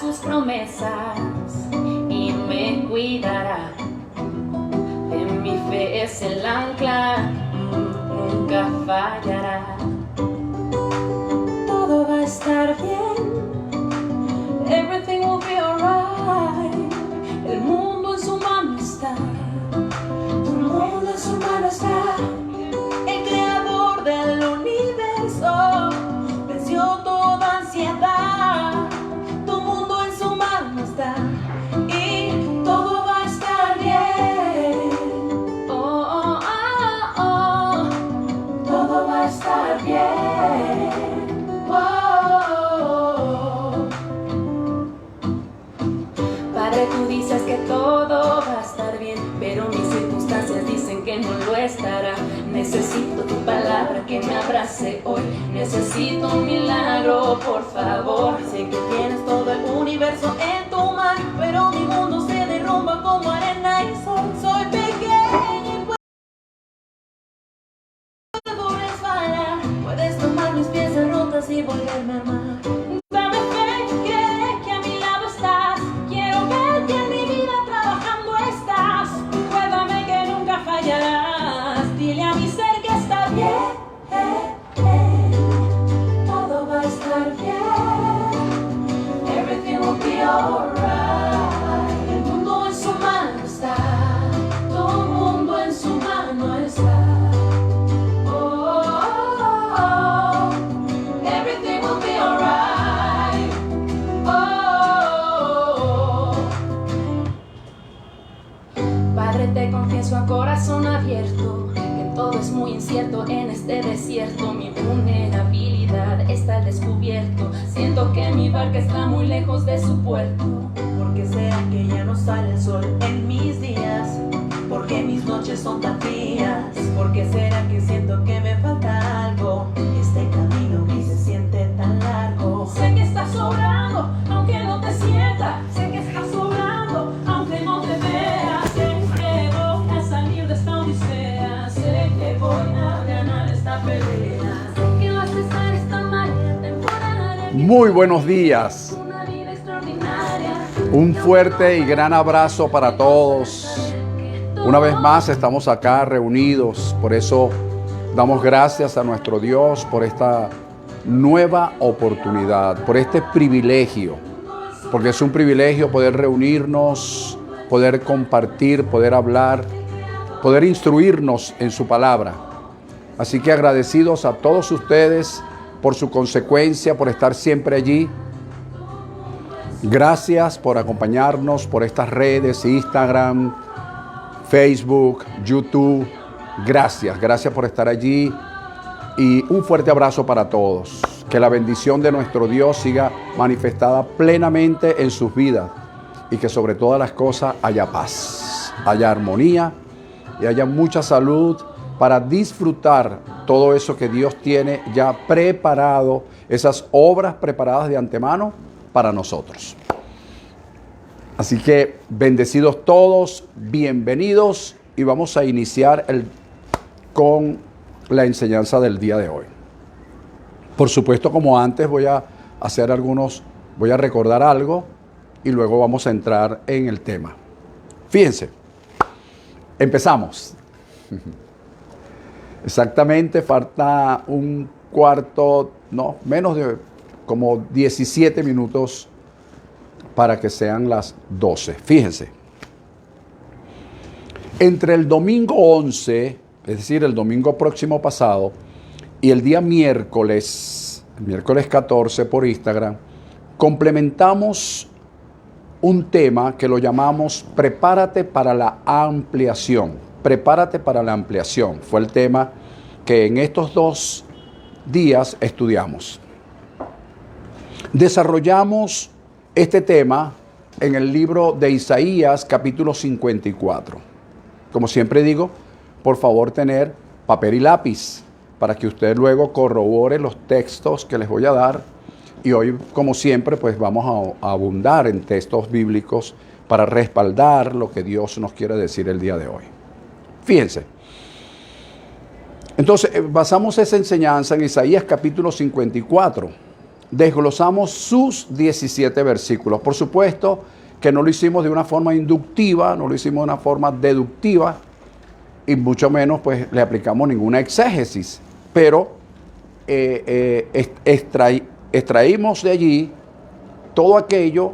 sus promesas y me cuidará. De mi fe es el ancla, nunca fallará. Todo va a estar bien, everything will be alright. El mundo en su mano está, tu mundo en su mano está. El creador del universo venció toda ansiedad. Tu mundo en su mano está y todo va a estar bien. Oh, oh, oh, oh. Todo va a estar bien. Oh. Padre, tú dices que todo va a estar bien, pero mis circunstancias dicen que no lo estará. Necesito tu palabra que me abrace hoy. Necesito un milagro, por favor. Sé que tienes todo el universo en tu mano, pero mi mundo se derrumba como arena y sol. Soy pequeña y puedo resbalar. Puedes tomar mis pies en rotas y volverme a amar. Dame fe, cree que a mi lado estás. Quiero ver que en mi vida trabajando estás. Recuérdame que nunca fallarás. Dile a mi ser que está bien. Todo va a estar bien. Everything will be alright. El mundo en su mano está. Todo mundo en su mano está. Oh, oh, oh. Everything will be alright. Oh, oh, oh. Padre, te confieso a corazón abierto que todo es muy incierto en este desierto. Mi vulnerabilidad está al descubierto. Siento que mi barca está muy lejos de su puerto. ¿Por qué será que ya no sale el sol en mis días? ¿Por qué mis noches son tan frías? ¿Por qué será que siento que me falta algo? Este camino que se siente tan largo. Sé que estás sobrando, aunque no te sienta. Sé que estás sobrando, aunque no te veas. Sé que voy a salir de esta odisea. Sé que voy a ganar esta pelea. Sé que vas a estar esta marea temporal. Muy buenos días. Una vida extraordinaria. Un fuerte y gran abrazo para todos. Una vez más estamos acá reunidos, por eso damos gracias a nuestro Dios por esta nueva oportunidad, por este privilegio, porque es un privilegio poder reunirnos, poder compartir, poder hablar, poder instruirnos en su palabra. Así que agradecidos a todos ustedes por su consecuencia, por estar siempre allí. Gracias por acompañarnos por estas redes, Instagram, Facebook, YouTube. Gracias por estar allí y un fuerte abrazo para todos. Que la bendición de nuestro Dios siga manifestada plenamente en sus vidas y que sobre todas las cosas haya paz, haya armonía y haya mucha salud para disfrutar todo eso que Dios tiene ya preparado, esas obras preparadas de antemano para nosotros. Así que bendecidos todos, bienvenidos y vamos a iniciar con la enseñanza del día de hoy. Por supuesto, como antes voy a recordar algo y luego vamos a entrar en el tema. Fíjense, empezamos. Exactamente, falta un cuarto, no, menos de como 17 minutos para que sean las 12. Fíjense, entre el domingo 11, es decir, el domingo próximo pasado, y el día miércoles 14 por Instagram, complementamos un tema que lo llamamos Prepárate para la ampliación. Prepárate para la ampliación. Fue el tema que en estos 2 días estudiamos. Desarrollamos este tema en el libro de Isaías, capítulo 54. Como siempre digo, por favor tener papel y lápiz para que usted luego corrobore los textos que les voy a dar. Y hoy, como siempre, pues vamos a abundar en textos bíblicos para respaldar lo que Dios nos quiere decir el día de hoy. Fíjense. Entonces, basamos esa enseñanza en Isaías capítulo 54. desglosamos sus 17 versículos. Por supuesto que no lo hicimos de una forma inductiva, no lo hicimos de una forma deductiva, y mucho menos pues le aplicamos ninguna exégesis, pero extraímos de allí todo aquello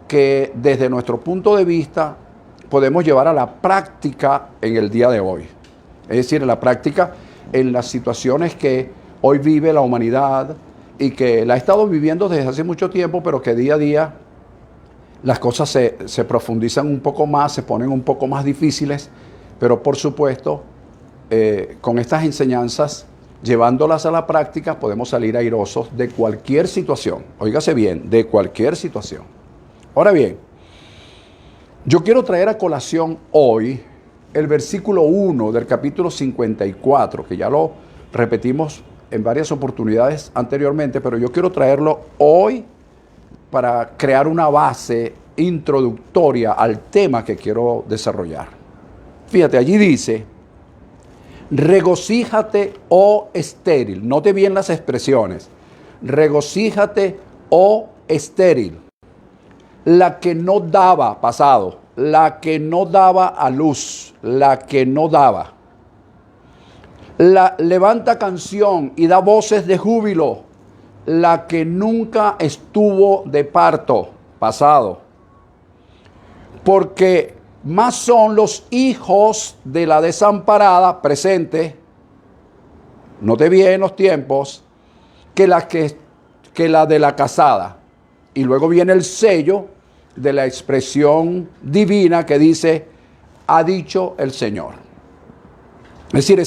que desde nuestro punto de vista podemos llevar a la práctica en el día de hoy. Es decir, en la práctica en las situaciones que hoy vive la humanidad y que la ha estado viviendo desde hace mucho tiempo, pero que día a día las cosas se profundizan un poco más, se ponen un poco más difíciles, pero por supuesto, con estas enseñanzas, llevándolas a la práctica, podemos salir airosos de cualquier situación. Óigase bien, de cualquier situación. Ahora bien, yo quiero traer a colación hoy el versículo 1 del capítulo 54, que ya lo repetimos en varias oportunidades anteriormente, pero yo quiero traerlo hoy para crear una base introductoria al tema que quiero desarrollar. Fíjate, allí dice: regocíjate, oh estéril. Note bien las expresiones. Regocíjate, oh estéril. La que no daba, pasado, la que no daba a luz, la que no daba. Levanta canción y da voces de júbilo, la que nunca estuvo de parto, pasado. Porque más son los hijos de la desamparada, presente, note bien los tiempos, que la de la casada. Y luego viene el sello de la expresión divina que dice: ha dicho el Señor. Es decir,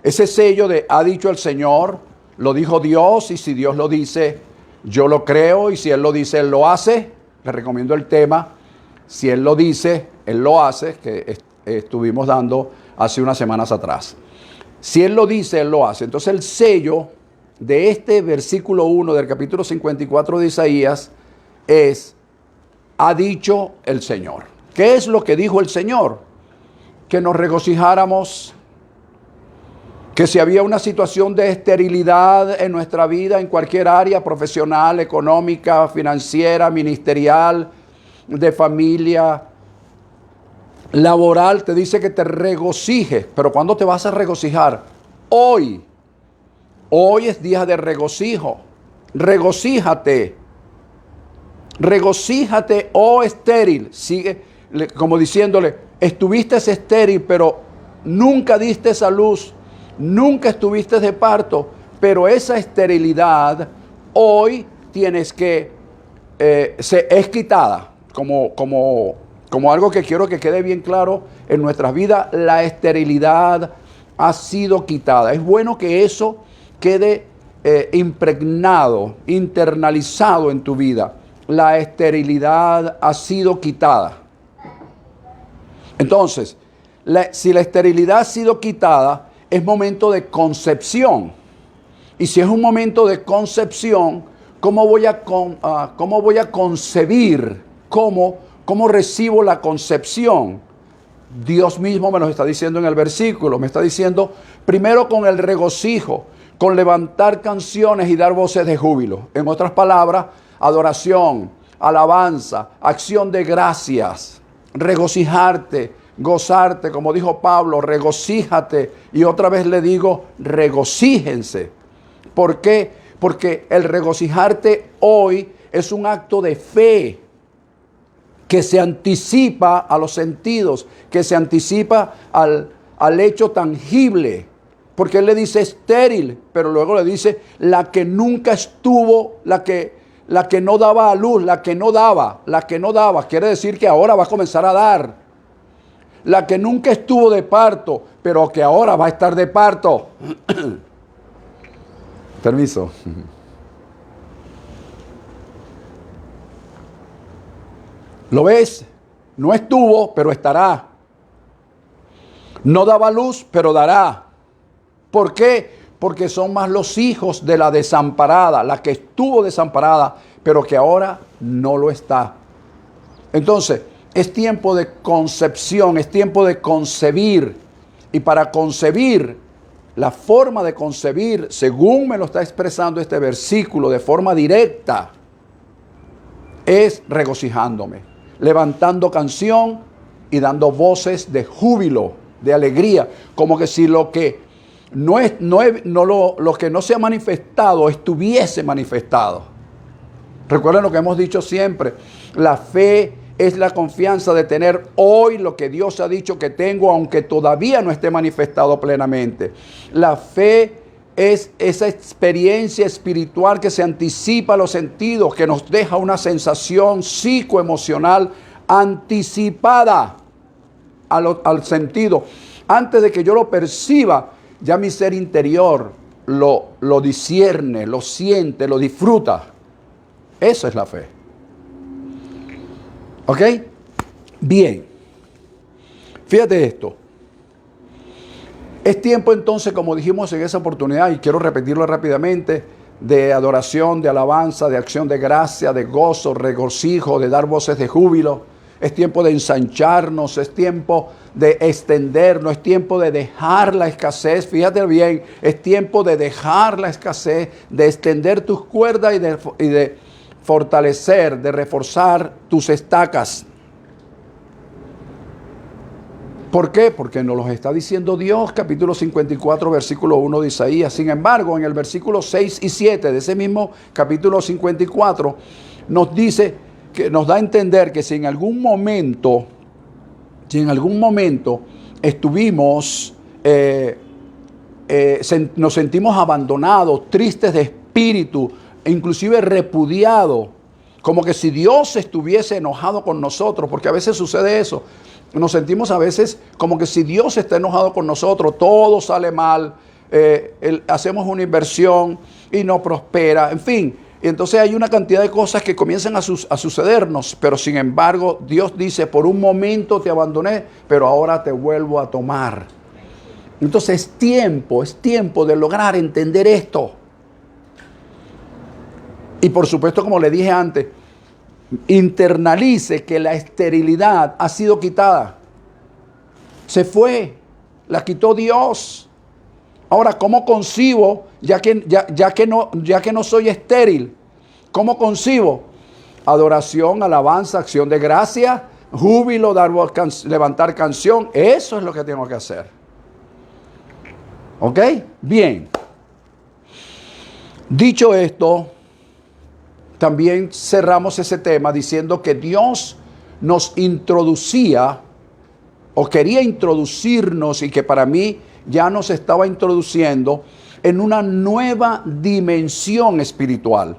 ese sello de ha dicho el Señor, lo dijo Dios, y si Dios lo dice, yo lo creo, y si Él lo dice, Él lo hace. Les recomiendo el tema, si Él lo dice, Él lo hace, que estuvimos dando hace unas semanas atrás. Si Él lo dice, Él lo hace. Entonces el sello de este versículo 1 del capítulo 54 de Isaías es: ha dicho el Señor. ¿Qué es lo que dijo el Señor? Que nos regocijáramos, que si había una situación de esterilidad en nuestra vida, en cualquier área profesional, económica, financiera, ministerial, de familia, laboral, te dice que te regocijes. Pero ¿cuándo te vas a regocijar? Hoy. Hoy es día de regocijo. Regocíjate. Regocíjate, oh estéril. Sigue como diciéndole: estuviste estéril, pero nunca diste a luz. Nunca estuviste de parto, pero esa esterilidad hoy tienes que, es quitada, como algo que quiero que quede bien claro en nuestras vidas. La esterilidad ha sido quitada. Es bueno que eso quede impregnado, internalizado en tu vida. La esterilidad ha sido quitada. Entonces, si la esterilidad ha sido quitada, es momento de concepción. Y si es un momento de concepción, ¿cómo voy a concebir? ¿Cómo recibo la concepción? Dios mismo me lo está diciendo en el versículo. Me está diciendo, primero con el regocijo, con levantar canciones y dar voces de júbilo. En otras palabras, adoración, alabanza, acción de gracias, regocijarte, gozarte, como dijo Pablo, regocíjate. Y otra vez le digo, regocíjense. ¿Por qué? Porque el regocijarte hoy es un acto de fe que se anticipa a los sentidos, que se anticipa al hecho tangible. Porque él le dice estéril, pero luego le dice la que nunca estuvo, la que no daba a luz, la que no daba. Quiere decir que ahora va a comenzar a dar. La que nunca estuvo de parto, pero que ahora va a estar de parto. Permiso. ¿Lo ves? No estuvo, pero estará. No daba luz, pero dará. ¿Por qué? Porque son más los hijos de la desamparada, la que estuvo desamparada, pero que ahora no lo está. Entonces, es tiempo de concepción, es tiempo de concebir. Y para concebir la forma de concebir, según me lo está expresando este versículo de forma directa, es regocijándome, levantando canción y dando voces de júbilo, de alegría, como que si lo que lo que no se ha manifestado estuviese manifestado. Recuerden lo que hemos dicho siempre, la fe es la confianza de tener hoy lo que Dios ha dicho que tengo, aunque todavía no esté manifestado plenamente. La fe es esa experiencia espiritual que se anticipa a los sentidos, que nos deja una sensación psicoemocional anticipada al sentido. Antes de que yo lo perciba, ya mi ser interior lo discierne, lo siente, lo disfruta. Eso es la fe. ¿Ok? Bien. Fíjate esto. Es tiempo entonces, como dijimos en esa oportunidad, y quiero repetirlo rápidamente, de adoración, de alabanza, de acción de gracia, de gozo, regocijo, de dar voces de júbilo. Es tiempo de ensancharnos, es tiempo de extendernos, es tiempo de dejar la escasez. Fíjate bien, es tiempo de dejar la escasez, de extender tus cuerdas y de fortalecer, de reforzar tus estacas. ¿Por qué? Porque nos los está diciendo Dios, capítulo 54, versículo 1 de Isaías. Sin embargo, en el versículo 6 y 7 de ese mismo capítulo 54, nos dice, que nos da a entender que si en algún momento estuvimos, nos sentimos abandonados, tristes de espíritu, e inclusive repudiados, como que si Dios estuviese enojado con nosotros, porque a veces sucede eso. Nos sentimos a veces como que si Dios está enojado con nosotros, todo sale mal, hacemos una inversión y no prospera, en fin. Y entonces hay una cantidad de cosas que comienzan a sucedernos, pero sin embargo Dios dice, por un momento te abandoné, pero ahora te vuelvo a tomar. Entonces es tiempo de lograr entender esto. Y por supuesto, como le dije antes, internalice que la esterilidad ha sido quitada. Se fue, la quitó Dios. Ahora, ¿cómo concibo, ya que no soy estéril? ¿Cómo concibo? Adoración, alabanza, acción de gracia, júbilo, levantar canción. Eso es lo que tengo que hacer. ¿Ok? Bien. Dicho esto, también cerramos ese tema diciendo que Dios nos introducía o quería introducirnos, y que para mí ya nos estaba introduciendo en una nueva dimensión espiritual,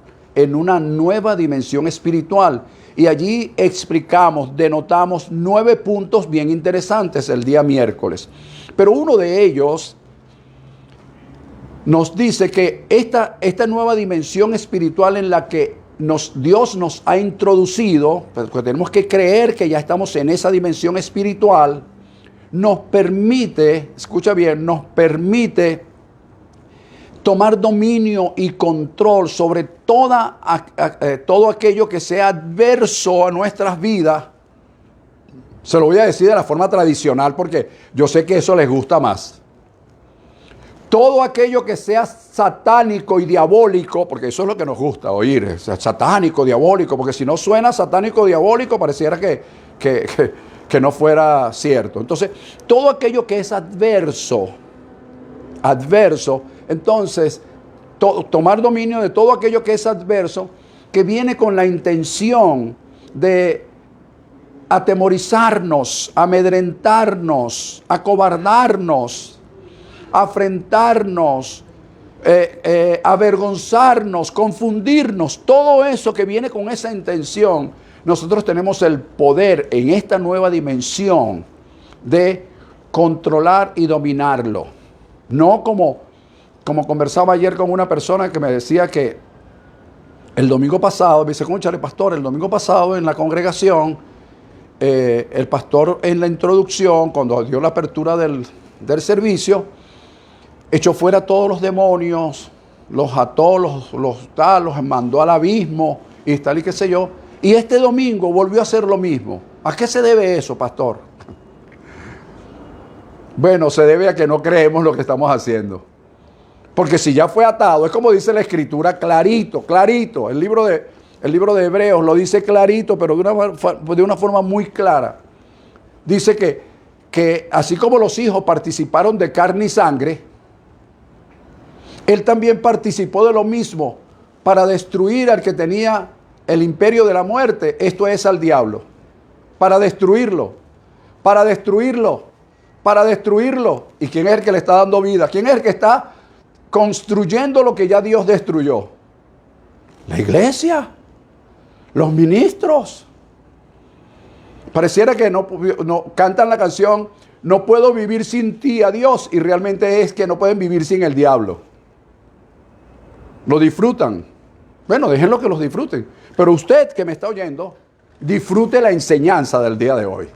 Y allí explicamos, denotamos 9 puntos bien interesantes el día miércoles. Pero uno de ellos nos dice que esta nueva dimensión espiritual en la que Dios nos ha introducido, porque tenemos que creer que ya estamos en esa dimensión espiritual, nos permite, escucha bien, nos permite tomar dominio y control sobre todo aquello que sea adverso a nuestras vidas. Se lo voy a decir de la forma tradicional porque yo sé que eso les gusta más. Todo aquello que sea satánico y diabólico, porque eso es lo que nos gusta oír, satánico, diabólico, porque si no suena satánico, diabólico, pareciera que no fuera cierto. Entonces, todo aquello que es adverso, entonces, tomar dominio de todo aquello que es adverso, que viene con la intención de atemorizarnos, amedrentarnos, acobardarnos, afrentarnos, avergonzarnos, confundirnos, todo eso que viene con esa intención, nosotros tenemos el poder en esta nueva dimensión de controlar y dominarlo. No como conversaba ayer con una persona que me decía que el domingo pasado, me dice, cónchale pastor, el domingo pasado en la congregación, el pastor en la introducción, cuando dio la apertura del servicio, echó fuera todos los demonios, los ató, los mandó al abismo y tal y qué sé yo. Y este domingo volvió a hacer lo mismo. ¿A qué se debe eso, pastor? Bueno, se debe a que no creemos lo que estamos haciendo. Porque si ya fue atado, es como dice la Escritura, clarito, clarito. El libro de Hebreos lo dice clarito, pero de una forma muy clara. Dice que así como los hijos participaron de carne y sangre, él también participó de lo mismo para destruir al que tenía el imperio de la muerte, esto es al diablo, para destruirlo, para destruirlo, para destruirlo. ¿Y quién es el que le está dando vida? ¿Quién es el que está construyendo lo que ya Dios destruyó? La iglesia, los ministros. Pareciera que no cantan la canción "No puedo vivir sin ti, a Dios", y realmente es que no pueden vivir sin el diablo. Lo disfrutan. Bueno, déjenlo que los disfruten. Pero usted que me está oyendo, disfrute la enseñanza del día de hoy.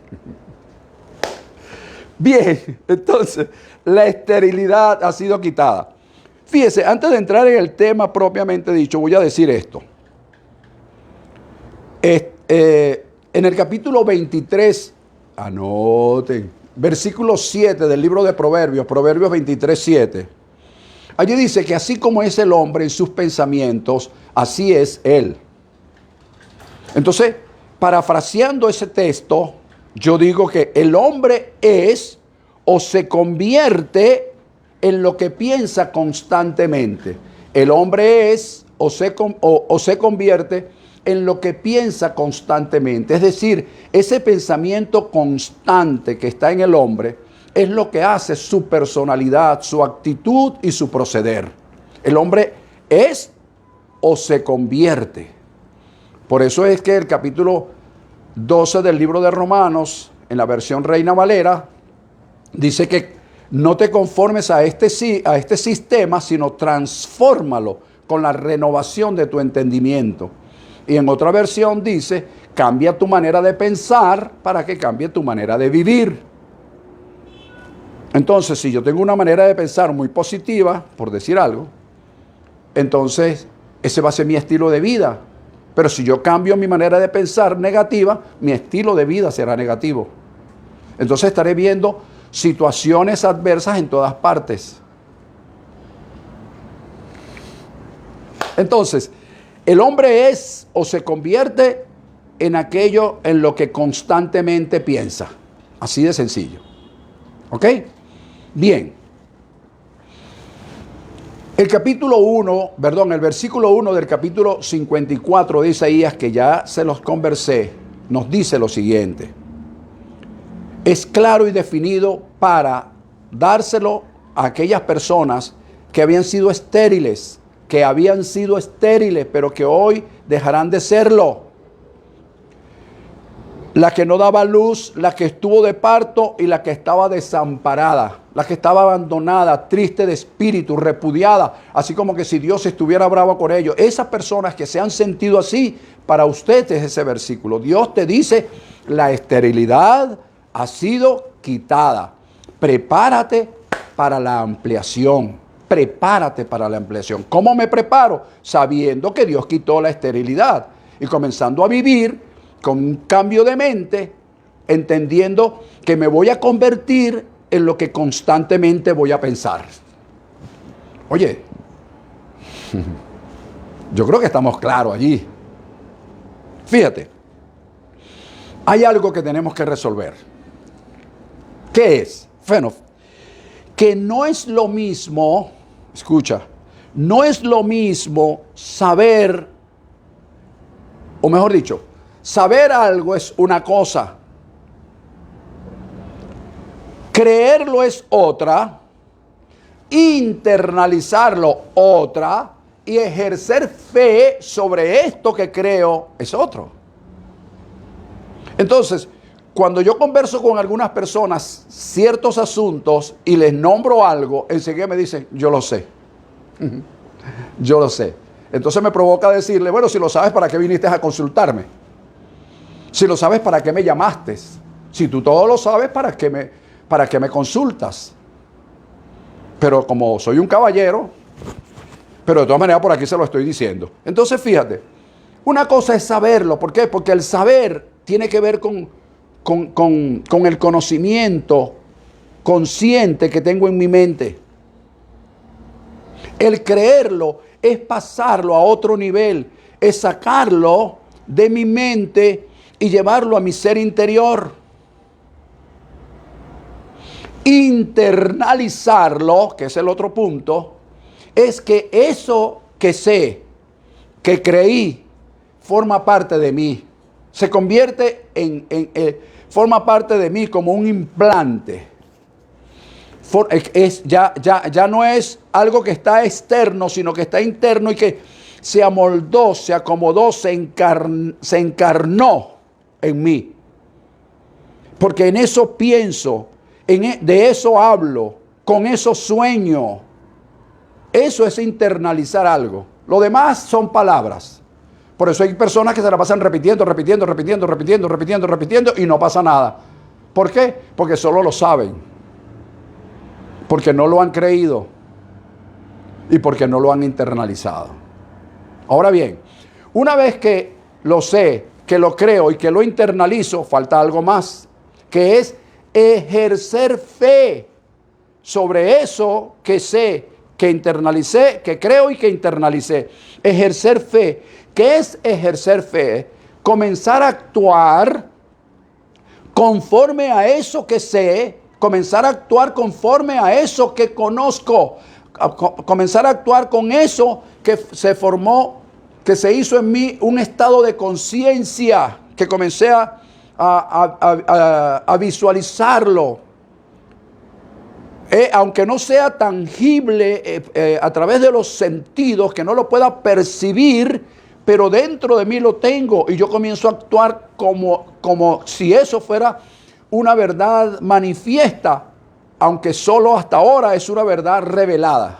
Bien, entonces, la esterilidad ha sido quitada. Fíjese, antes de entrar en el tema propiamente dicho, voy a decir esto. En el capítulo 23, anoten, versículo 7 del libro de Proverbios, Proverbios 23, 7. Allí dice que así como es el hombre en sus pensamientos, así es él. Entonces, parafraseando ese texto, yo digo que el hombre es o se convierte en lo que piensa constantemente. El hombre es o se convierte en lo que piensa constantemente. Es decir, ese pensamiento constante que está en el hombre es lo que hace su personalidad, su actitud y su proceder. El hombre es o se convierte. Por eso es que el capítulo 12 del libro de Romanos, en la versión Reina Valera, dice que no te conformes a este sistema, sino transfórmalo con la renovación de tu entendimiento. Y en otra versión dice, cambia tu manera de pensar para que cambie tu manera de vivir. Entonces, si yo tengo una manera de pensar muy positiva, por decir algo, entonces ese va a ser mi estilo de vida. Pero si yo cambio mi manera de pensar negativa, mi estilo de vida será negativo. Entonces estaré viendo situaciones adversas en todas partes. Entonces, el hombre es o se convierte en aquello en lo que constantemente piensa. Así de sencillo. ¿Ok? Bien. El versículo 1 del capítulo 54 de Isaías, que ya se los conversé, nos dice lo siguiente. Es claro y definido para dárselo a aquellas personas que habían sido estériles, pero que hoy dejarán de serlo. La que no daba luz, la que estuvo de parto y la que estaba desamparada, la que estaba abandonada, triste de espíritu, repudiada, así como que si Dios estuviera bravo con ellos. Esas personas que se han sentido así, para usted es ese versículo. Dios te dice, la esterilidad ha sido quitada. Prepárate para la ampliación. Prepárate para la ampliación. ¿Cómo me preparo? Sabiendo que Dios quitó la esterilidad y comenzando a vivir con un cambio de mente, entendiendo que me voy a convertir en lo que constantemente voy a pensar. Oye, yo creo que estamos claros allí. Fíjate, hay algo que tenemos que resolver. ¿Qué es? Bueno, que no es lo mismo, escucha, no es lo mismo saber, o mejor dicho, saber algo es una cosa, creerlo es otra, internalizarlo otra, y ejercer fe sobre esto que creo es otro. Entonces, cuando yo converso con algunas personas ciertos asuntos y les nombro algo, enseguida me dicen, yo lo sé. Yo lo sé. Entonces me provoca decirle, bueno, si lo sabes, ¿para qué viniste a consultarme? Si lo sabes, ¿para qué me llamaste? Si tú todo lo sabes, ¿para qué me consultas? Pero como soy un caballero, pero de todas maneras por aquí se lo estoy diciendo. Entonces fíjate, una cosa es saberlo. ¿Por qué? Porque el saber tiene que ver con el conocimiento consciente que tengo en mi mente. El creerlo es pasarlo a otro nivel, es sacarlo de mi mente y llevarlo a mi ser interior. Internalizarlo, que es el otro punto, es que eso que sé, que creí, forma parte de mí. Se convierte forma parte de mí como un implante. Ya no es algo que está externo, sino que está interno y que se amoldó, se acomodó, se encarnó en mí. Porque en eso pienso, de eso hablo, con eso sueño. Eso es internalizar algo. Lo demás son palabras. Por eso hay personas que se la pasan repitiendo y no pasa nada. ¿Por qué? Porque solo lo saben. Porque no lo han creído. Y porque no lo han internalizado. Ahora bien, una vez que lo sé, que lo creo y que lo internalizo, falta algo más, que es ejercer fe sobre eso que sé, que internalicé, que creo y que internalicé. Ejercer fe. ¿Qué es ejercer fe? Comenzar a actuar conforme a eso que sé, comenzar a actuar conforme a eso que conozco, comenzar a actuar con eso que se formó, que se hizo en mí un estado de conciencia, que comencé a visualizarlo. Aunque no sea tangible a través de los sentidos, que no lo pueda percibir, pero dentro de mí lo tengo y yo comienzo a actuar como si eso fuera una verdad manifiesta, aunque solo hasta ahora es una verdad revelada.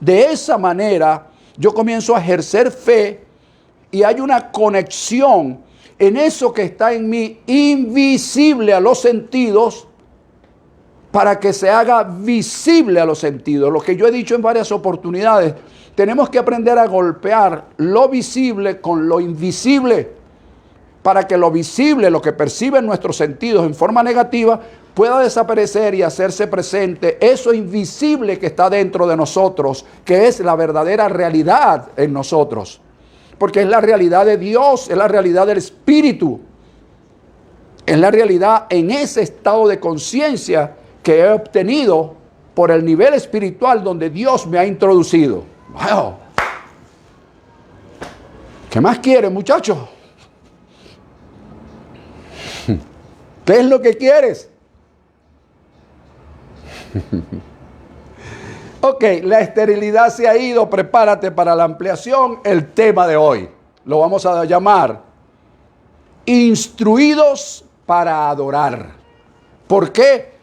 De esa manera yo comienzo a ejercer fe y hay una conexión en eso que está en mí, invisible a los sentidos, para que se haga visible a los sentidos. Lo que yo he dicho en varias oportunidades, tenemos que aprender a golpear lo visible con lo invisible, para que lo visible, lo que perciben nuestros sentidos en forma negativa, pueda desaparecer y hacerse presente eso invisible que está dentro de nosotros, que es la verdadera realidad en nosotros. Porque es la realidad de Dios, es la realidad del Espíritu, es la realidad en ese estado de conciencia que he obtenido por el nivel espiritual donde Dios me ha introducido. ¡Wow! ¿Qué más quieren, muchachos? ¿Qué es lo que quieres? Ok, la esterilidad se ha ido. Prepárate para la ampliación. El tema de hoy lo vamos a llamar instruidos para adorar. ¿Por qué?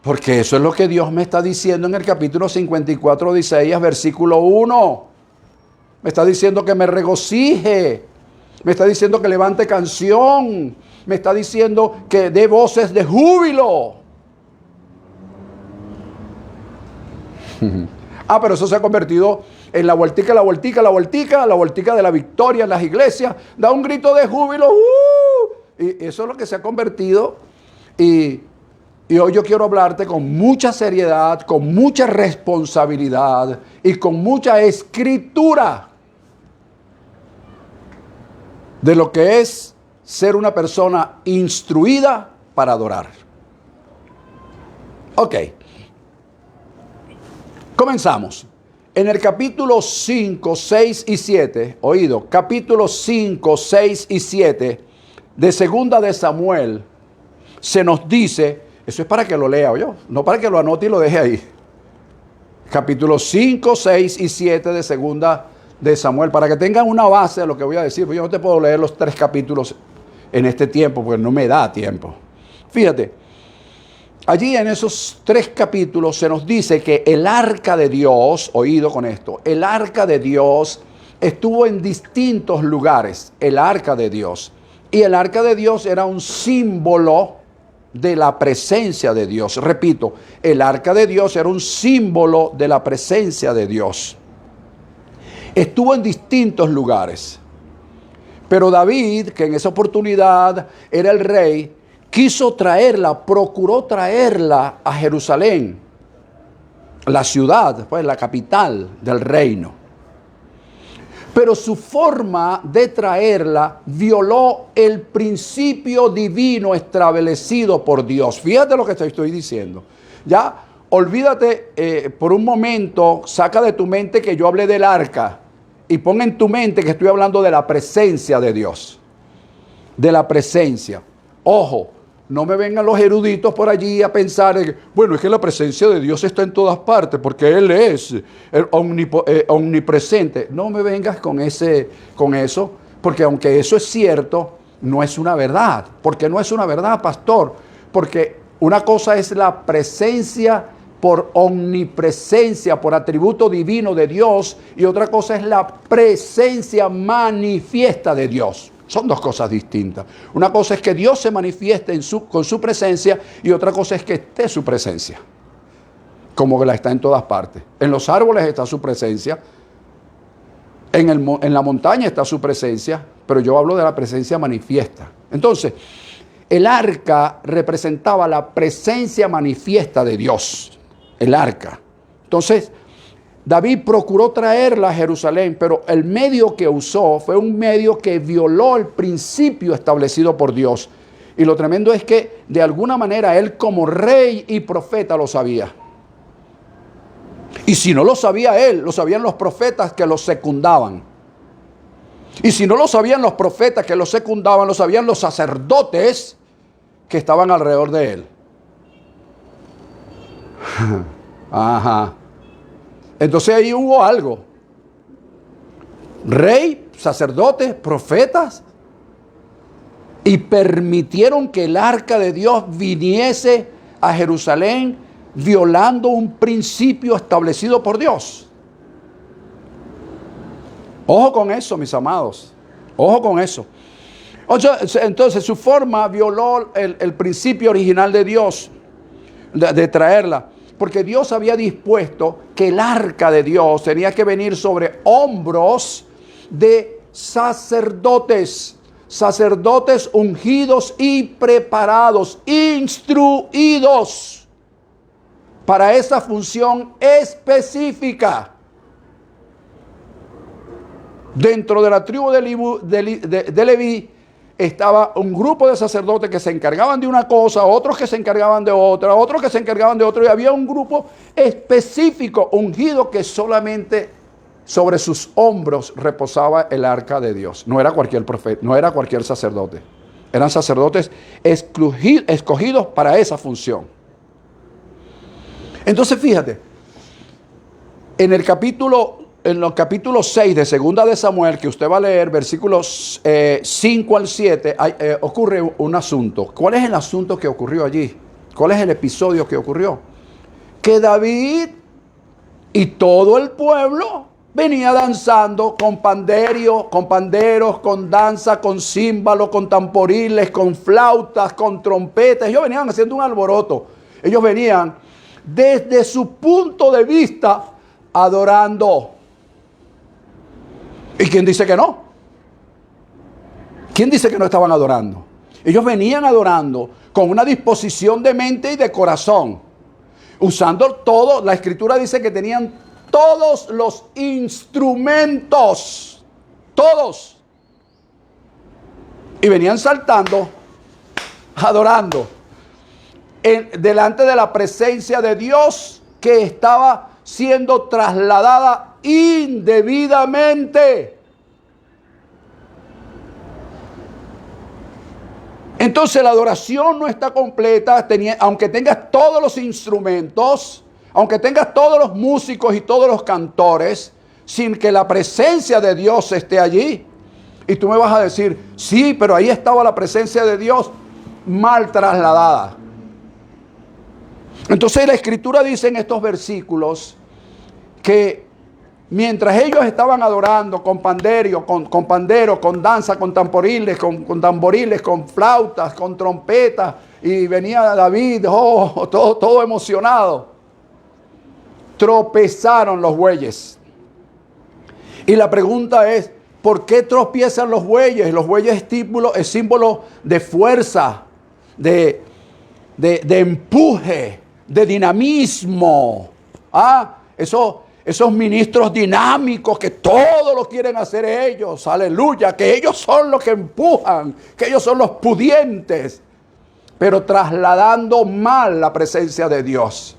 Porque eso es lo que Dios me está diciendo en el capítulo 54 de Isaías, versículo 1. Me está diciendo que me regocije. Me está diciendo que levante canción. Me está diciendo que dé voces de júbilo. Pero eso se ha convertido en la vueltica de la victoria en las iglesias. Da un grito de júbilo. Y eso es lo que se ha convertido. Y hoy yo quiero hablarte con mucha seriedad, con mucha responsabilidad y con mucha escritura de lo que es ser una persona instruida para adorar. Ok. Comenzamos. En el capítulo 5, 6 y 7, capítulo 5, 6 y 7 de Segunda de Samuel, se nos dice, eso es para que lo lea yo, no para que lo anote y lo deje ahí. Capítulo 5, 6 y 7 de Segunda de Samuel, para que tengan una base de lo que voy a decir, porque yo no te puedo leer los 3 capítulos en este tiempo, porque no me da tiempo. Fíjate, allí en esos 3 capítulos se nos dice que el arca de Dios, oído con esto, el arca de Dios estuvo en distintos lugares, el arca de Dios. Y el arca de Dios era un símbolo de la presencia de Dios. Repito, el arca de Dios era un símbolo de la presencia de Dios. Estuvo en distintos lugares. Pero David, que en esa oportunidad era el rey, quiso traerla, procuró traerla a Jerusalén. la ciudad, pues la capital del reino. Pero su forma de traerla violó el principio divino establecido por Dios. Fíjate lo que te estoy diciendo. Ya, olvídate por un momento, saca de tu mente que yo hablé del arca y pon en tu mente que estoy hablando de la presencia de Dios. De la presencia. Ojo, no me vengan los eruditos por allí a pensar, bueno, es que la presencia de Dios está en todas partes porque Él es el omnipresente. No me vengas con eso, porque aunque eso es cierto, no es una verdad. ¿Por qué no es una verdad, pastor? Porque una cosa es la presencia por omnipresencia, por atributo divino de Dios, y otra cosa es la presencia manifiesta de Dios. Son dos cosas distintas. Una cosa es que Dios se manifieste con su presencia y otra cosa es que esté su presencia, como que la está en todas partes. En los árboles está su presencia, en la montaña está su presencia, pero yo hablo de la presencia manifiesta. Entonces, el arca representaba la presencia manifiesta de Dios, el arca. Entonces, David procuró traerla a Jerusalén, pero el medio que usó fue un medio que violó el principio establecido por Dios. Y lo tremendo es que de alguna manera él como rey y profeta lo sabía. Y si no lo sabía él, lo sabían los profetas que lo secundaban. Y si no lo sabían los profetas que lo secundaban, lo sabían los sacerdotes que estaban alrededor de él. Ajá. Entonces ahí hubo algo. Rey, sacerdotes, profetas, y permitieron que el arca de Dios viniese a Jerusalén violando un principio establecido por Dios. Ojo con eso, mis amados. Ojo con eso. Entonces su forma violó el principio original de Dios de traerla. Porque Dios había dispuesto que el arca de Dios tenía que venir sobre hombros de sacerdotes. Sacerdotes ungidos y preparados, instruidos para esa función específica. Dentro de la tribu de Leví estaba un grupo de sacerdotes que se encargaban de una cosa, otros que se encargaban de otra, otros que se encargaban de otra, y había un grupo específico, ungido, que solamente sobre sus hombros reposaba el arca de Dios. No era cualquier profeta, no era cualquier sacerdote. Eran sacerdotes escogidos para esa función. Entonces fíjate, en los capítulos 6 de Segunda de Samuel, que usted va a leer, versículos 5 al 7, ocurre un asunto. ¿Cuál es el asunto que ocurrió allí? ¿Cuál es el episodio que ocurrió? Que David y todo el pueblo venía danzando con panderos, con danza, con címbalos, con tamboriles, con flautas, con trompetas. Ellos venían haciendo un alboroto. Ellos venían desde su punto de vista adorando. ¿Y quién dice que no? ¿Quién dice que no estaban adorando? Ellos venían adorando con una disposición de mente y de corazón, usando todo. La Escritura dice que tenían todos los instrumentos, todos, y venían saltando, adorando, delante de la presencia de Dios que estaba siendo trasladada indebidamente. Entonces la adoración no está completa, aunque tengas todos los instrumentos, aunque tengas todos los músicos y todos los cantores, sin que la presencia de Dios esté allí. Y tú me vas a decir, sí, pero ahí estaba la presencia de Dios mal trasladada. Entonces la Escritura dice en estos versículos que mientras ellos estaban adorando con pandero, con danza, con tamboriles, con flautas, con trompetas, y venía David, todo emocionado, tropezaron los bueyes. Y la pregunta es, ¿por qué tropiezan los bueyes? Los bueyes es símbolo de fuerza, de empuje, de dinamismo. Esos ministros dinámicos que todo lo quieren hacer ellos, aleluya, que ellos son los que empujan, que ellos son los pudientes, pero trasladando mal la presencia de Dios.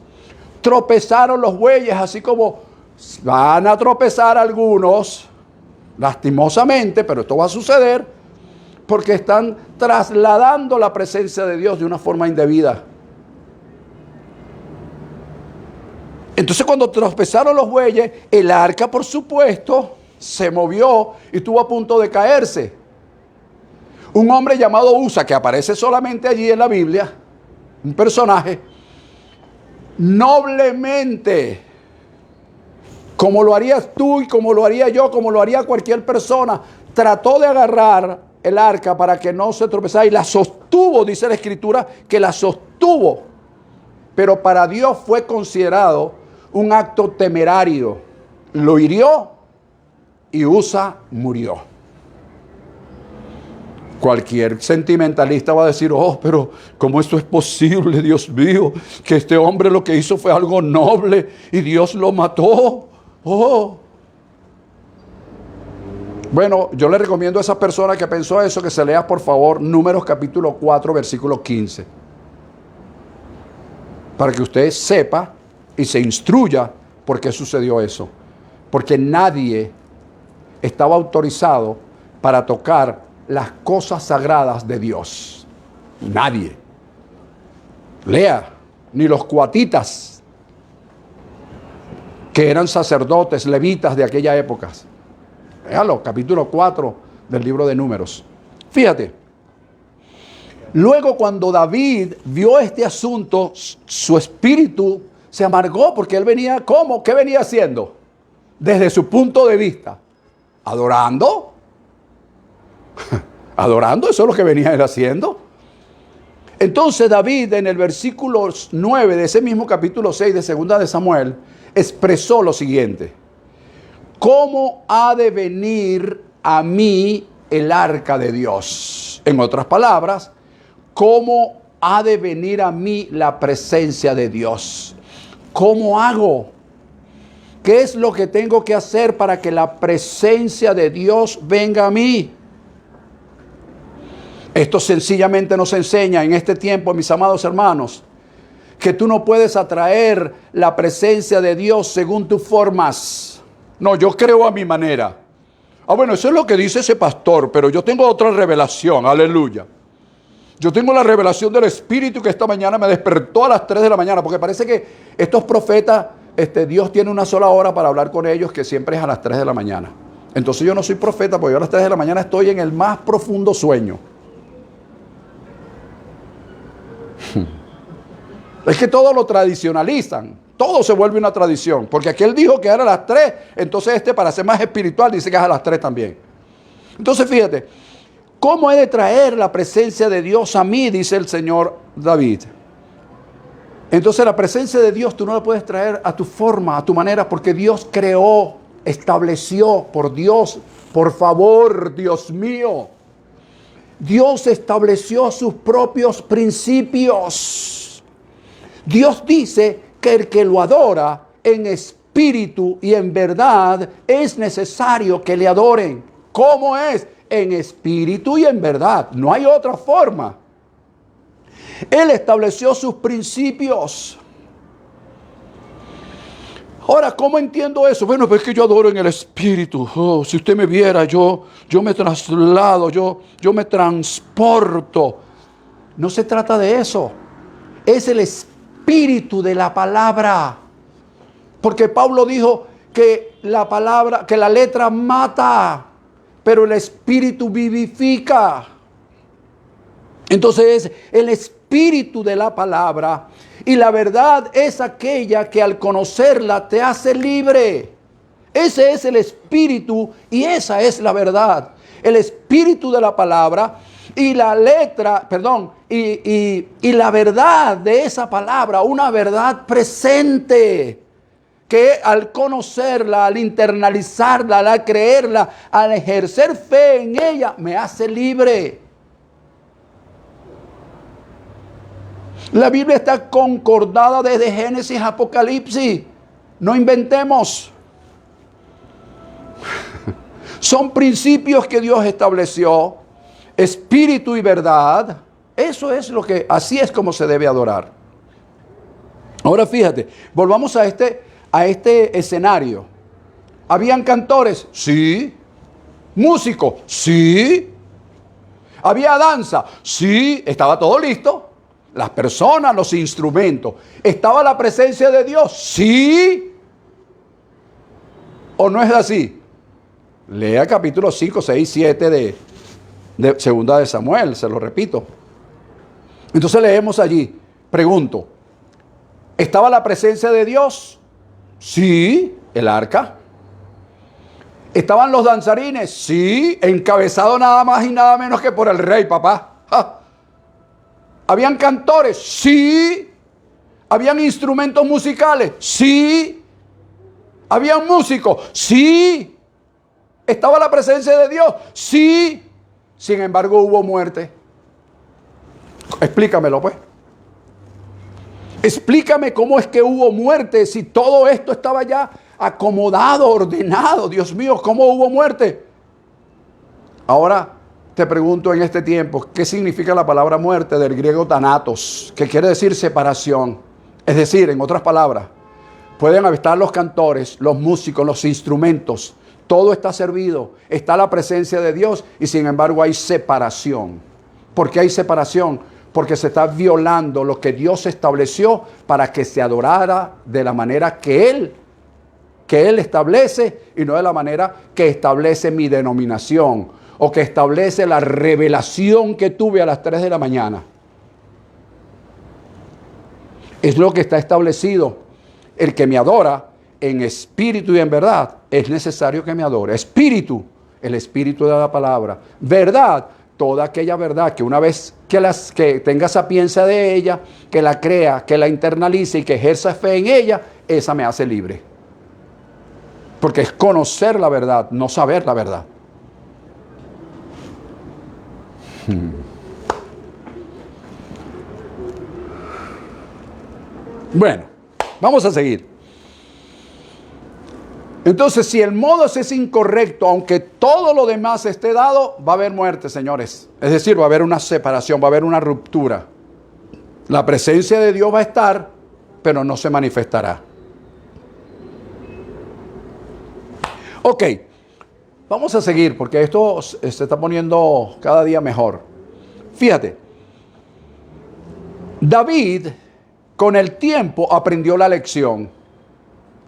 Tropezaron los bueyes, así como van a tropezar algunos, lastimosamente, pero esto va a suceder, porque están trasladando la presencia de Dios de una forma indebida. Entonces cuando tropezaron los bueyes, el arca, por supuesto, se movió y estuvo a punto de caerse. Un hombre llamado Usa, que aparece solamente allí en la Biblia, un personaje, noblemente, como lo harías tú y como lo haría yo, como lo haría cualquier persona, trató de agarrar el arca para que no se tropezara y la sostuvo, dice la Escritura, que la sostuvo. Pero para Dios fue considerado un acto temerario. Lo hirió y Usa murió. Cualquier sentimentalista va a decir, pero ¿cómo esto es posible, Dios mío? Que este hombre lo que hizo fue algo noble y Dios lo mató. Bueno, yo le recomiendo a esa persona que pensó eso que se lea por favor Números capítulo 4 versículo 15. Para que usted sepa y se instruya por qué sucedió eso. Porque nadie estaba autorizado para tocar las cosas sagradas de Dios. Nadie. Lea, ni los coatitas, que eran sacerdotes, levitas de aquella época. Léalo, capítulo 4 del libro de Números. Fíjate. Luego cuando David vio este asunto, su espíritu se amargó porque él venía, ¿cómo? ¿Qué venía haciendo? Desde su punto de vista. ¿Adorando? ¿Adorando? Eso es lo que venía él haciendo. Entonces David en el versículo 9 de ese mismo capítulo 6 de Segunda de Samuel expresó lo siguiente. ¿Cómo ha de venir a mí el arca de Dios? En otras palabras, ¿cómo ha de venir a mí la presencia de Dios? ¿Cómo hago? ¿Qué es lo que tengo que hacer para que la presencia de Dios venga a mí? Esto sencillamente nos enseña en este tiempo, mis amados hermanos, que tú no puedes atraer la presencia de Dios según tus formas. No, yo creo a mi manera. Bueno, eso es lo que dice ese pastor, pero yo tengo otra revelación, aleluya. Yo tengo la revelación del Espíritu que esta mañana me despertó a las 3 de la mañana, porque parece que estos profetas, Dios tiene una sola hora para hablar con ellos, que siempre es a las 3 de la mañana. Entonces yo no soy profeta, porque yo a las 3 de la mañana estoy en el más profundo sueño. Es que todo lo tradicionalizan, todo se vuelve una tradición, porque aquel dijo que era a las 3, entonces para ser más espiritual dice que es a las 3 también. Entonces fíjate, ¿cómo he de traer la presencia de Dios a mí? Dice el Señor David. Entonces la presencia de Dios tú no la puedes traer a tu forma, a tu manera, porque Dios creó, estableció, por Dios, por favor, Dios mío. Dios estableció sus propios principios. Dios dice que el que lo adora en espíritu y en verdad es necesario que le adoren. ¿Cómo es? En espíritu y en verdad. No hay otra forma. Él estableció sus principios. Ahora, ¿cómo entiendo eso? Bueno, pues es que yo adoro en el espíritu. Si usted me viera, yo me traslado, yo me transporto. No se trata de eso. Es el espíritu de la palabra. Porque Pablo dijo que la palabra, que la letra mata, pero el espíritu vivifica. Entonces es el espíritu de la palabra. Y la verdad es aquella que al conocerla te hace libre. Ese es el espíritu y esa es la verdad. El espíritu de la palabra y la letra, y la verdad de esa palabra, una verdad presente. Que al conocerla, al internalizarla, al creerla, al ejercer fe en ella, me hace libre. La Biblia está concordada desde Génesis a Apocalipsis. No inventemos. Son principios que Dios estableció, espíritu y verdad. Eso es lo que, así es como se debe adorar. Ahora fíjate, volvamos a este escenario. ¿Habían cantores? Sí. ¿Músicos? Sí. ¿Había danza? Sí. ¿Estaba todo listo? Las personas, los instrumentos. ¿Estaba la presencia de Dios? Sí. ¿O no es así? Lea capítulo 5, 6, 7 de Segunda de Samuel, se lo repito. Entonces leemos allí, pregunto, ¿estaba la presencia de Dios? Sí, el arca. ¿Estaban los danzarines? Sí, encabezado nada más y nada menos que por el rey, papá. ¡Ja! ¿Habían cantores? Sí. ¿Habían instrumentos musicales? Sí. ¿Habían músicos? Sí. ¿Estaba la presencia de Dios? Sí. Sin embargo, hubo muerte. Explícamelo, pues. Explícame cómo es que hubo muerte si todo esto estaba ya acomodado, ordenado. Dios mío, ¿cómo hubo muerte? Ahora te pregunto en este tiempo, ¿qué significa la palabra muerte del griego thanatos? Que quiere decir separación. Es decir, en otras palabras, pueden estar los cantores, los músicos, los instrumentos. Todo está servido, está la presencia de Dios y sin embargo hay separación. ¿Por qué hay separación? Porque se está violando lo que Dios estableció para que se adorara de la manera que Él establece y no de la manera que establece mi denominación o que establece la revelación que tuve a las 3 de la mañana. Es lo que está establecido. El que me adora en espíritu y en verdad, es necesario que me adore. Espíritu, el espíritu de la palabra. Verdad, toda aquella verdad que una vez que tenga sapiencia de ella, que la crea, que la internalice y que ejerza fe en ella, esa me hace libre. Porque es conocer la verdad, no saber la verdad. Bueno, vamos a seguir. Entonces, si el modo es incorrecto, aunque todo lo demás esté dado, va a haber muerte, señores. Es decir, va a haber una separación, va a haber una ruptura. La presencia de Dios va a estar, pero no se manifestará. Ok, vamos a seguir porque esto se está poniendo cada día mejor. Fíjate, David con el tiempo aprendió la lección.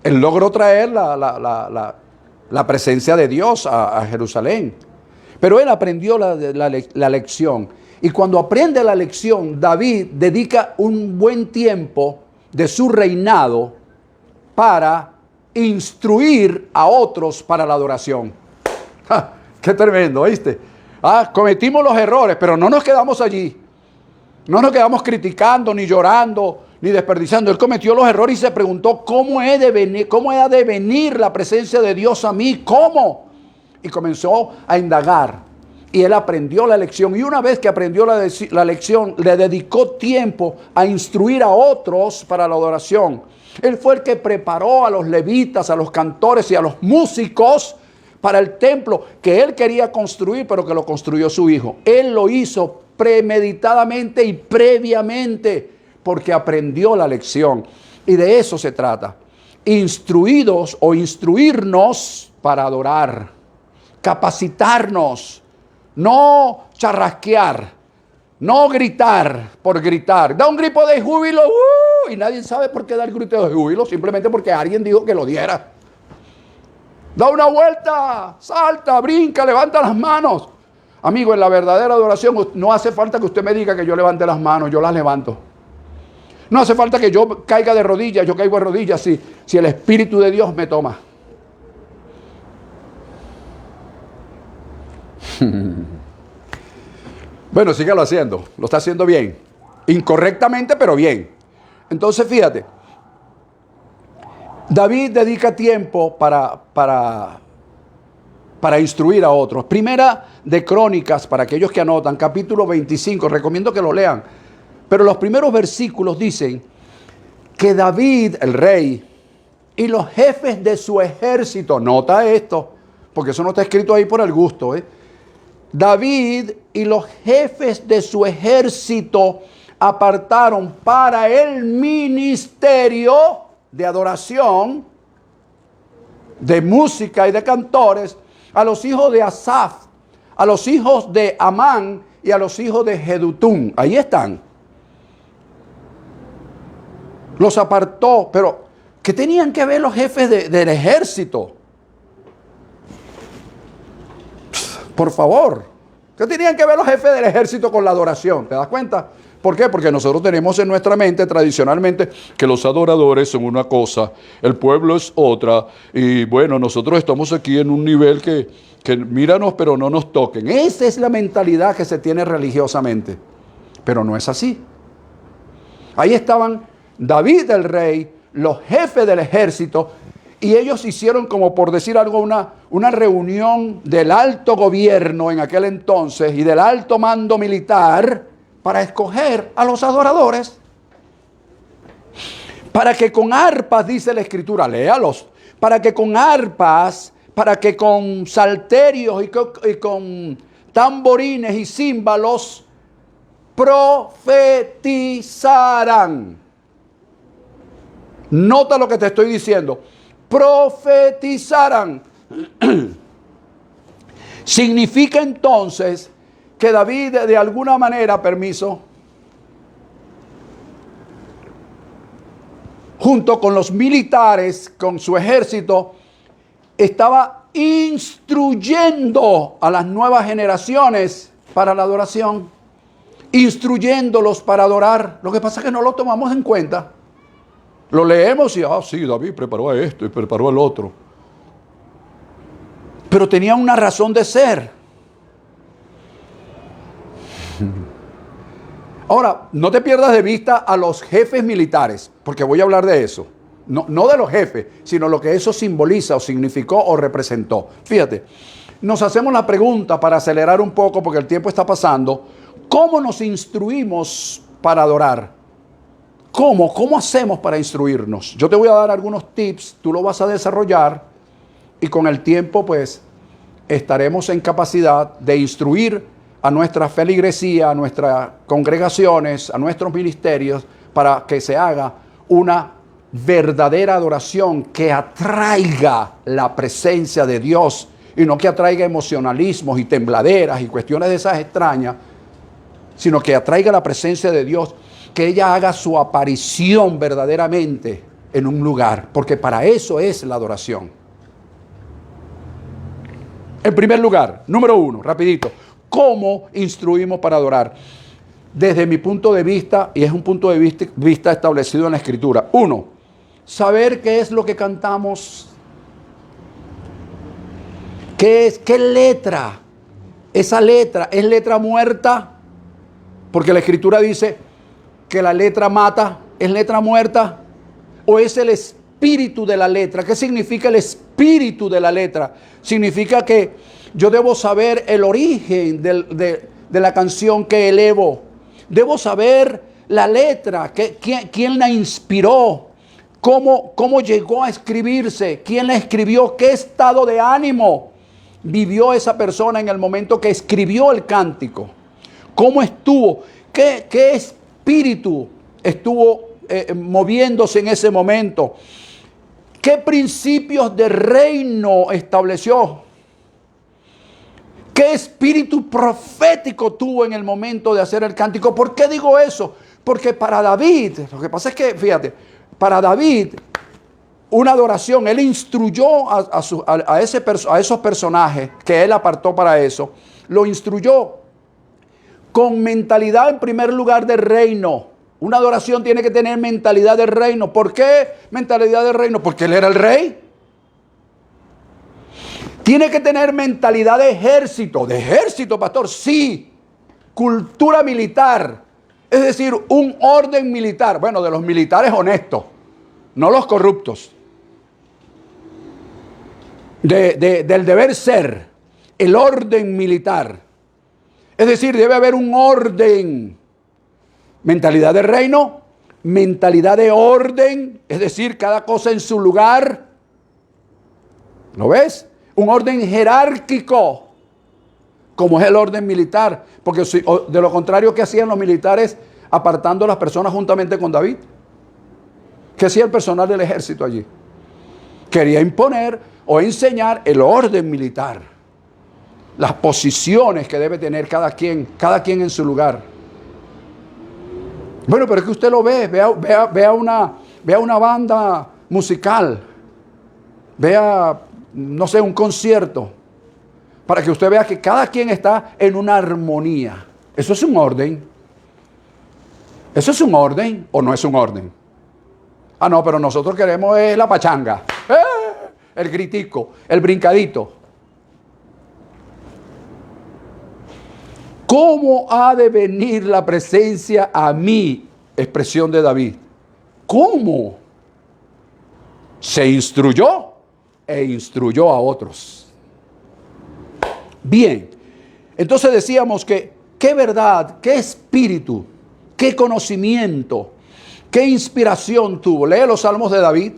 Él logró traer la presencia de Dios a Jerusalén. Pero él aprendió la lección. Y cuando aprende la lección, David dedica un buen tiempo de su reinado para instruir a otros para la adoración. ¡Ja! ¡Qué tremendo! ¿Viste? Cometimos los errores, pero no nos quedamos allí. No nos quedamos criticando, ni llorando, ni desperdiciando. Él cometió los errores y se preguntó cómo ha de venir la presencia de Dios a mí. ¿Cómo? Y comenzó a indagar. Y él aprendió la lección. Y una vez que aprendió la lección, le dedicó tiempo a instruir a otros para la adoración. Él fue el que preparó a los levitas, a los cantores y a los músicos para el templo que él quería construir, pero que lo construyó su hijo. Él lo hizo premeditadamente y previamente porque aprendió la lección. Y de eso se trata. Instruidos o instruirnos para adorar. Capacitarnos. No charrasquear. No gritar por gritar. Da un grito de júbilo y nadie sabe por qué dar el grito de júbilo. Simplemente porque alguien dijo que lo diera. Da una vuelta, salta, brinca, levanta las manos. Amigo, en la verdadera adoración no hace falta que usted me diga que yo levante las manos, yo las levanto. No hace falta que yo caiga de rodillas, yo caigo de rodillas si el Espíritu de Dios me toma. Bueno, sígalo haciendo, lo está haciendo bien. Incorrectamente, pero bien. Entonces, fíjate. David dedica tiempo para instruir a otros. Primera de Crónicas, para aquellos que anotan, capítulo 25, recomiendo que lo lean. Pero los primeros versículos dicen que David, el rey, y los jefes de su ejército. Nota esto, porque eso no está escrito ahí por el gusto. David y los jefes de su ejército apartaron para el ministerio de adoración, de música y de cantores a los hijos de Asaf, a los hijos de Amán y a los hijos de Jedutún. Ahí están. Los apartó, pero ¿qué tenían que ver los jefes del ejército? Por favor, ¿qué tenían que ver los jefes del ejército con la adoración? ¿Te das cuenta? ¿Por qué? Porque nosotros tenemos en nuestra mente tradicionalmente que los adoradores son una cosa, el pueblo es otra, y bueno, nosotros estamos aquí en un nivel que míranos pero no nos toquen. Esa es la mentalidad que se tiene religiosamente, pero no es así. Ahí estaban David el rey, los jefes del ejército, y ellos hicieron, como por decir algo, una reunión del alto gobierno en aquel entonces y del alto mando militar para escoger a los adoradores. Para que con arpas, dice la escritura, léalos, para que con arpas, para que con salterios y con tamborines y címbalos profetizaran. Nota lo que te estoy diciendo. Profetizaran. Significa entonces que David de alguna manera, junto con los militares, con su ejército, estaba instruyendo a las nuevas generaciones para la adoración, instruyéndolos para adorar. Lo que pasa es que no lo tomamos en cuenta. Lo leemos y, sí, David preparó a esto y preparó al otro. Pero tenía una razón de ser. Ahora, no te pierdas de vista a los jefes militares, porque voy a hablar de eso. No de los jefes, sino lo que eso simboliza o significó o representó. Fíjate, nos hacemos la pregunta para acelerar un poco porque el tiempo está pasando. ¿Cómo nos instruimos para adorar? ¿Cómo hacemos para instruirnos? Yo te voy a dar algunos tips, tú lo vas a desarrollar y con el tiempo pues estaremos en capacidad de instruir a nuestra feligresía, a nuestras congregaciones, a nuestros ministerios para que se haga una verdadera adoración que atraiga la presencia de Dios y no que atraiga emocionalismos y tembladeras y cuestiones de esas extrañas, sino que atraiga la presencia de Dios, que ella haga su aparición verdaderamente en un lugar, porque para eso es la adoración. En primer lugar, número 1, rapidito, ¿cómo instruimos para adorar? Desde mi punto de vista, y es un punto de vista establecido en la Escritura. 1, saber qué es lo que cantamos. ¿Qué es? ¿Qué letra? Esa letra, ¿es letra muerta? Porque la Escritura dice que la letra mata, ¿es letra muerta? ¿O es el espíritu de la letra? ¿Qué significa el espíritu de la letra? Significa que yo debo saber el origen de la canción que elevo. Debo saber la letra, quién la inspiró, cómo llegó a escribirse, quién la escribió, qué estado de ánimo vivió esa persona en el momento que escribió el cántico. ¿Cómo estuvo? ¿Qué espíritu estuvo moviéndose en ese momento? ¿Qué principios de reino estableció? ¿Qué espíritu profético tuvo en el momento de hacer el cántico? ¿Por qué digo eso? Porque para David, lo que pasa es que, fíjate, para David, una adoración, él instruyó a esos personajes que él apartó para eso, lo instruyó con mentalidad en primer lugar de reino. Una adoración tiene que tener mentalidad de reino. ¿Por qué mentalidad de reino? Porque él era el rey. Tiene que tener mentalidad de ejército. ¿De ejército, pastor? Sí. Cultura militar. Es decir, un orden militar. Bueno, de los militares honestos, no los corruptos. Del deber ser. El orden militar. Es decir, debe haber un orden. Mentalidad de reino, mentalidad de orden, es decir, cada cosa en su lugar. ¿Lo ves? Un orden jerárquico, como es el orden militar. Porque de lo contrario, ¿qué hacían los militares apartando a las personas juntamente con David? ¿Qué hacía el personal del ejército allí? Quería imponer o enseñar el orden militar, las posiciones que debe tener cada quien en su lugar. Bueno, pero es que usted lo ve, vea una banda musical, vea, no sé, un concierto, para que usted vea que cada quien está en una armonía. ¿Eso es un orden? ¿Eso es un orden o no es un orden? Ah, no, pero nosotros queremos la pachanga, el gritico, el brincadito. ¿Cómo ha de venir la presencia a mí? Expresión de David. ¿Cómo? Se instruyó e instruyó a otros. Bien, entonces decíamos que qué verdad, qué espíritu, qué conocimiento, qué inspiración tuvo. Lee los salmos de David.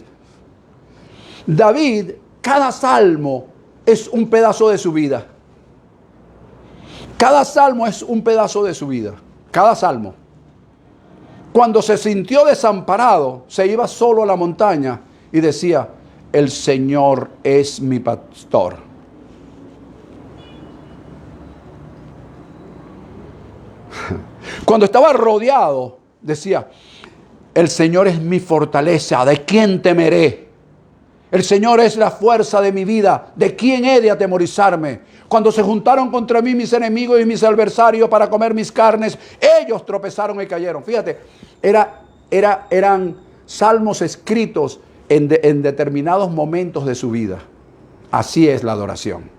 David, cada salmo es un pedazo de su vida. Cada salmo es un pedazo de su vida. Cada salmo. Cuando se sintió desamparado, se iba solo a la montaña y decía: el Señor es mi pastor. Cuando estaba rodeado, decía: el Señor es mi fortaleza, ¿de quién temeré? El Señor es la fuerza de mi vida, ¿de quién he de atemorizarme? Cuando se juntaron contra mí mis enemigos y mis adversarios para comer mis carnes, ellos tropezaron y cayeron. Fíjate, eran salmos escritos en determinados momentos de su vida. Así es la adoración.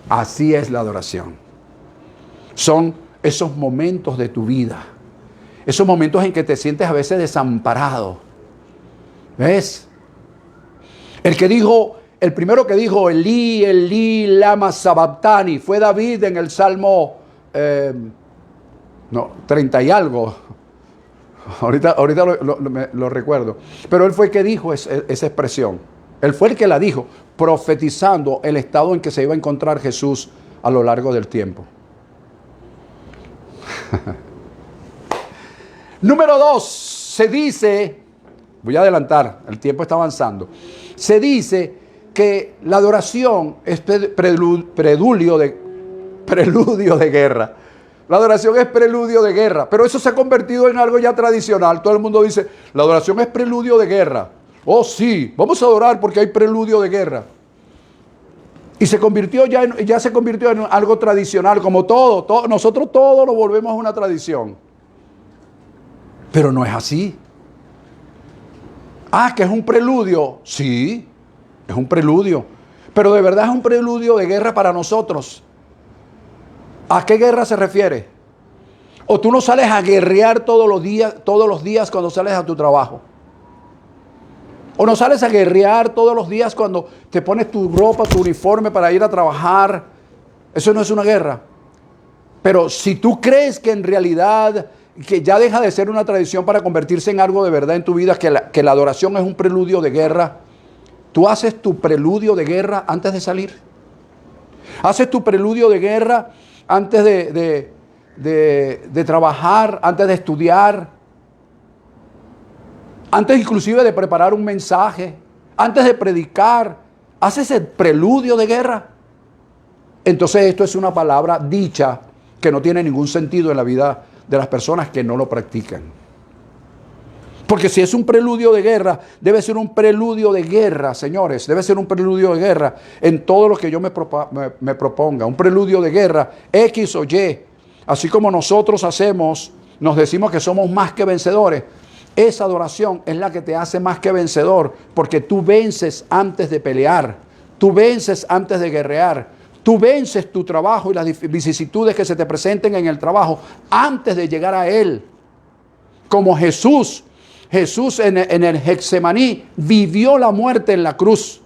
Así es la adoración. Son esos momentos de tu vida. Esos momentos en que te sientes a veces desamparado. ¿Ves? El primero que dijo Elí, Elí, lama sabactani, fue David en el Salmo 30 y algo. Ahorita lo recuerdo. Pero él fue el que dijo esa expresión. Él fue el que la dijo, profetizando el estado en que se iba a encontrar Jesús a lo largo del tiempo. Número 2, se dice, voy a adelantar, el tiempo está avanzando. Se dice que la adoración es preludio de guerra. La adoración es preludio de guerra, pero eso se ha convertido en algo ya tradicional. Todo el mundo dice, la adoración es preludio de guerra. Oh sí, vamos a adorar porque hay preludio de guerra. Y se convirtió ya se convirtió en algo tradicional, como todo. Nosotros todo lo volvemos a una tradición. Pero no es así. Ah, que es un preludio. Sí, es un preludio. Pero de verdad es un preludio de guerra para nosotros. ¿A qué guerra se refiere? O tú no sales a guerrear todos los días cuando sales a tu trabajo. O no sales a guerrear todos los días cuando te pones tu ropa, tu uniforme para ir a trabajar. Eso no es una guerra. Pero si tú crees que en realidad, que ya deja de ser una tradición para convertirse en algo de verdad en tu vida, que la adoración es un preludio de guerra, tú haces tu preludio de guerra antes de salir. Haces tu preludio de guerra antes de trabajar, antes de estudiar, antes inclusive de preparar un mensaje, antes de predicar. Haces el preludio de guerra. Entonces esto es una palabra dicha que no tiene ningún sentido en la vida de las personas que no lo practican. Porque si es un preludio de guerra, debe ser un preludio de guerra, señores. Debe ser un preludio de guerra en todo lo que yo me proponga. Un preludio de guerra, X o Y. Así como nosotros nos decimos que somos más que vencedores. Esa adoración es la que te hace más que vencedor. Porque tú vences antes de pelear. Tú vences antes de guerrear. Tú vences tu trabajo y las vicisitudes que se te presenten en el trabajo antes de llegar a él. Como Jesús en el Getsemaní vivió la muerte en la cruz.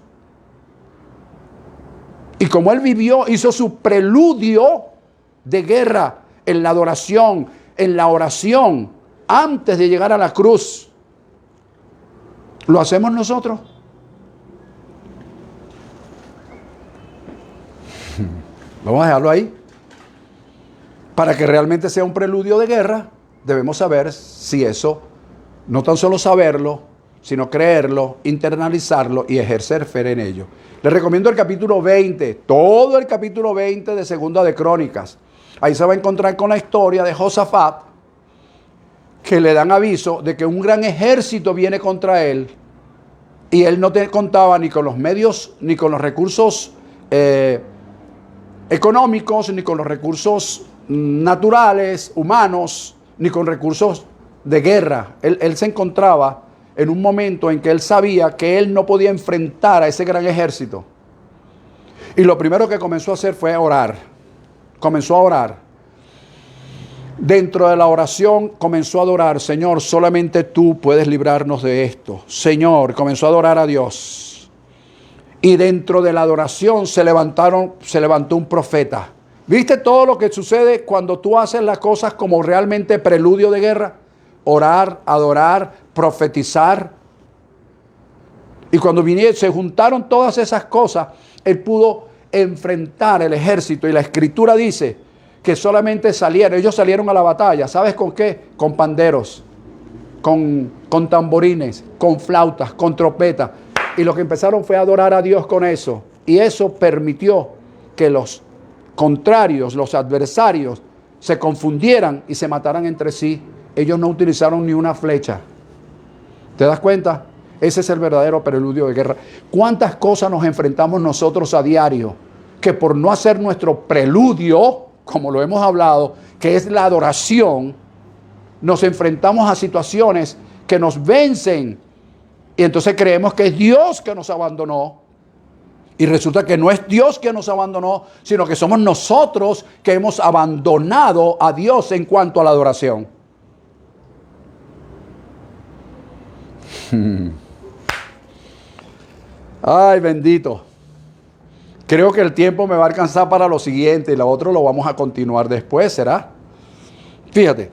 Y como él vivió, hizo su preludio de guerra en la adoración, en la oración, antes de llegar a la cruz. ¿Lo hacemos nosotros? Vamos a dejarlo ahí. Para que realmente sea un preludio de guerra, debemos saber si eso, no tan solo saberlo, sino creerlo, internalizarlo y ejercer fe en ello. Les recomiendo el capítulo 20, todo el capítulo 20 de Segunda de Crónicas. Ahí se va a encontrar con la historia de Josafat, que le dan aviso de que un gran ejército viene contra él, y él no contaba ni con los medios, ni con los recursos económicos, ni con los recursos naturales, humanos, ni con recursos de guerra. Él se encontraba en un momento en que él sabía que él no podía enfrentar a ese gran ejército. Y lo primero que comenzó a hacer fue orar. Comenzó a orar. Dentro de la oración comenzó a adorar. Señor, solamente tú puedes librarnos de esto. Señor, comenzó a adorar a Dios. Y dentro de la adoración se levantó un profeta. ¿Viste todo lo que sucede cuando tú haces las cosas como realmente preludio de guerra? Orar, adorar, profetizar. Y cuando se juntaron todas esas cosas, él pudo enfrentar el ejército. Y la escritura dice que solamente ellos salieron a la batalla. ¿Sabes con qué? Con panderos, con tamborines, con flautas, con trompetas. Y lo que empezaron fue a adorar a Dios con eso. Y eso permitió que los contrarios, los adversarios, se confundieran y se mataran entre sí. Ellos no utilizaron ni una flecha. ¿Te das cuenta? Ese es el verdadero preludio de guerra. ¿Cuántas cosas nos enfrentamos nosotros a diario? Que por no hacer nuestro preludio, como lo hemos hablado, que es la adoración, nos enfrentamos a situaciones que nos vencen. Y entonces creemos que es Dios que nos abandonó. Y resulta que no es Dios que nos abandonó, sino que somos nosotros que hemos abandonado a Dios en cuanto a la adoración. Ay, bendito. Creo que el tiempo me va a alcanzar para lo siguiente y lo otro lo vamos a continuar después, ¿será? Fíjate.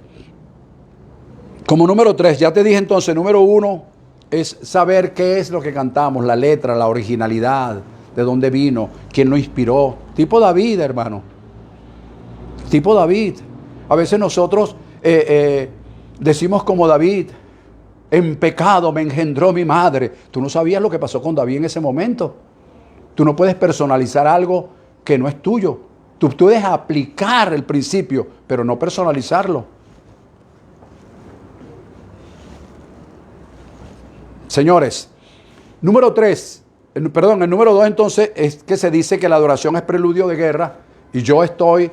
Como número 3, ya te dije entonces, número 1 es saber qué es lo que cantamos, la letra, la originalidad, de dónde vino, quién lo inspiró. Tipo David, hermano. Tipo David. A veces nosotros decimos como David, en pecado me engendró mi madre. Tú no sabías lo que pasó con David en ese momento. Tú no puedes personalizar algo que no es tuyo. Tú puedes aplicar el principio, pero no personalizarlo. Señores, el número 2 entonces es que se dice que la adoración es preludio de guerra, y yo estoy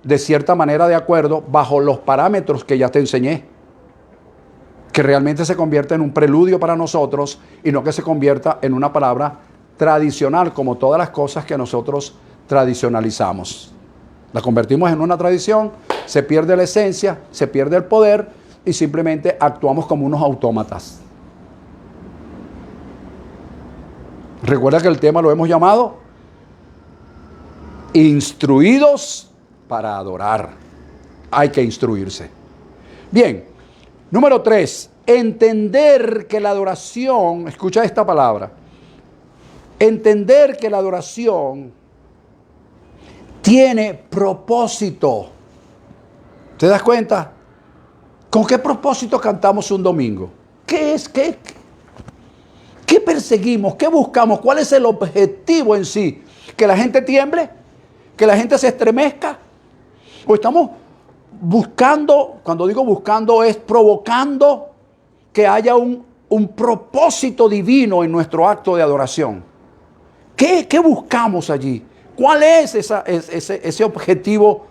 de cierta manera de acuerdo bajo los parámetros que ya te enseñé. Que realmente se convierta en un preludio para nosotros y no que se convierta en una palabra tradicional como todas las cosas que nosotros tradicionalizamos. La convertimos en una tradición, se pierde la esencia, se pierde el poder y simplemente actuamos como unos autómatas. Recuerda que el tema lo hemos llamado instruidos para adorar. Hay que instruirse. Bien, número 3, entender que la adoración, escucha esta palabra, entender que la adoración tiene propósito. ¿Te das cuenta? ¿Con qué propósito cantamos un domingo? ¿Qué es? ¿Qué perseguimos? ¿Qué buscamos? ¿Cuál es el objetivo en sí? ¿Que la gente tiemble? ¿Que la gente se estremezca? ¿O estamos buscando, cuando digo buscando es provocando que haya un propósito divino en nuestro acto de adoración? ¿Qué buscamos allí? ¿Cuál es ese objetivo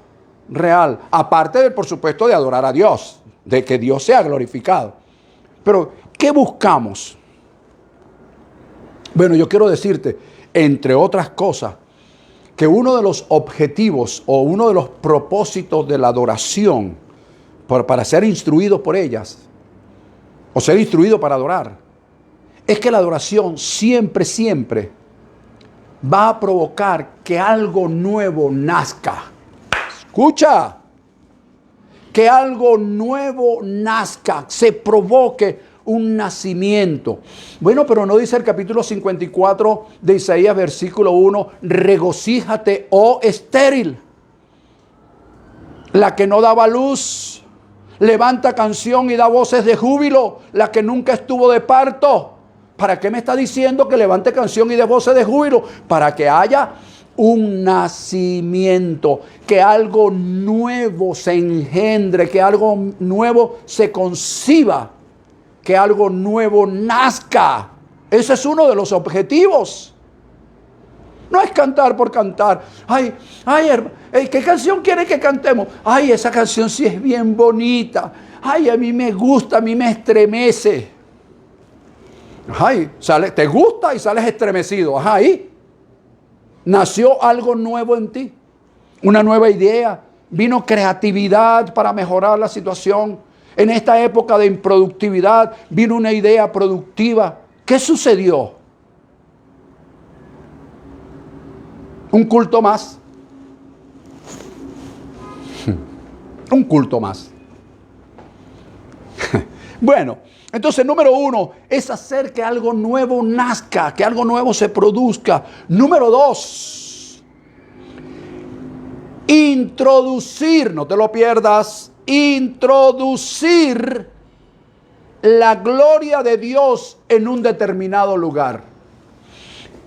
real? Aparte, por supuesto, de adorar a Dios, de que Dios sea glorificado. Pero, ¿qué buscamos? Bueno, yo quiero decirte, entre otras cosas, que uno de los objetivos o uno de los propósitos de la adoración, para ser instruidos por ellas, o ser instruido para adorar, es que la adoración siempre va a provocar que algo nuevo nazca. Escucha, que algo nuevo nazca, se provoque un nacimiento. Bueno, pero no dice el capítulo 54 de Isaías, versículo 1, regocíjate, oh estéril, la que no daba luz, levanta canción y da voces de júbilo, la que nunca estuvo de parto. ¿Para qué me está diciendo que levante canción y dé voces de júbilo? Para que haya un nacimiento, que algo nuevo se engendre, que algo nuevo se conciba, que algo nuevo nazca. Ese es uno de los objetivos. No es cantar por cantar. Ay, ¿qué canción quiere que cantemos? Ay, esa canción sí es bien bonita. Ay, a mí me gusta, a mí me estremece. Ay, te gusta y sales estremecido. Ajá, ahí nació algo nuevo en ti. Una nueva idea. Vino creatividad para mejorar la situación. En esta época de improductividad vino una idea productiva. ¿Qué sucedió? Un culto más. Un culto más. Bueno, entonces número 1 es hacer que algo nuevo nazca, que algo nuevo se produzca. Número 2, introducir, no te lo pierdas, introducir la gloria de Dios en un determinado lugar.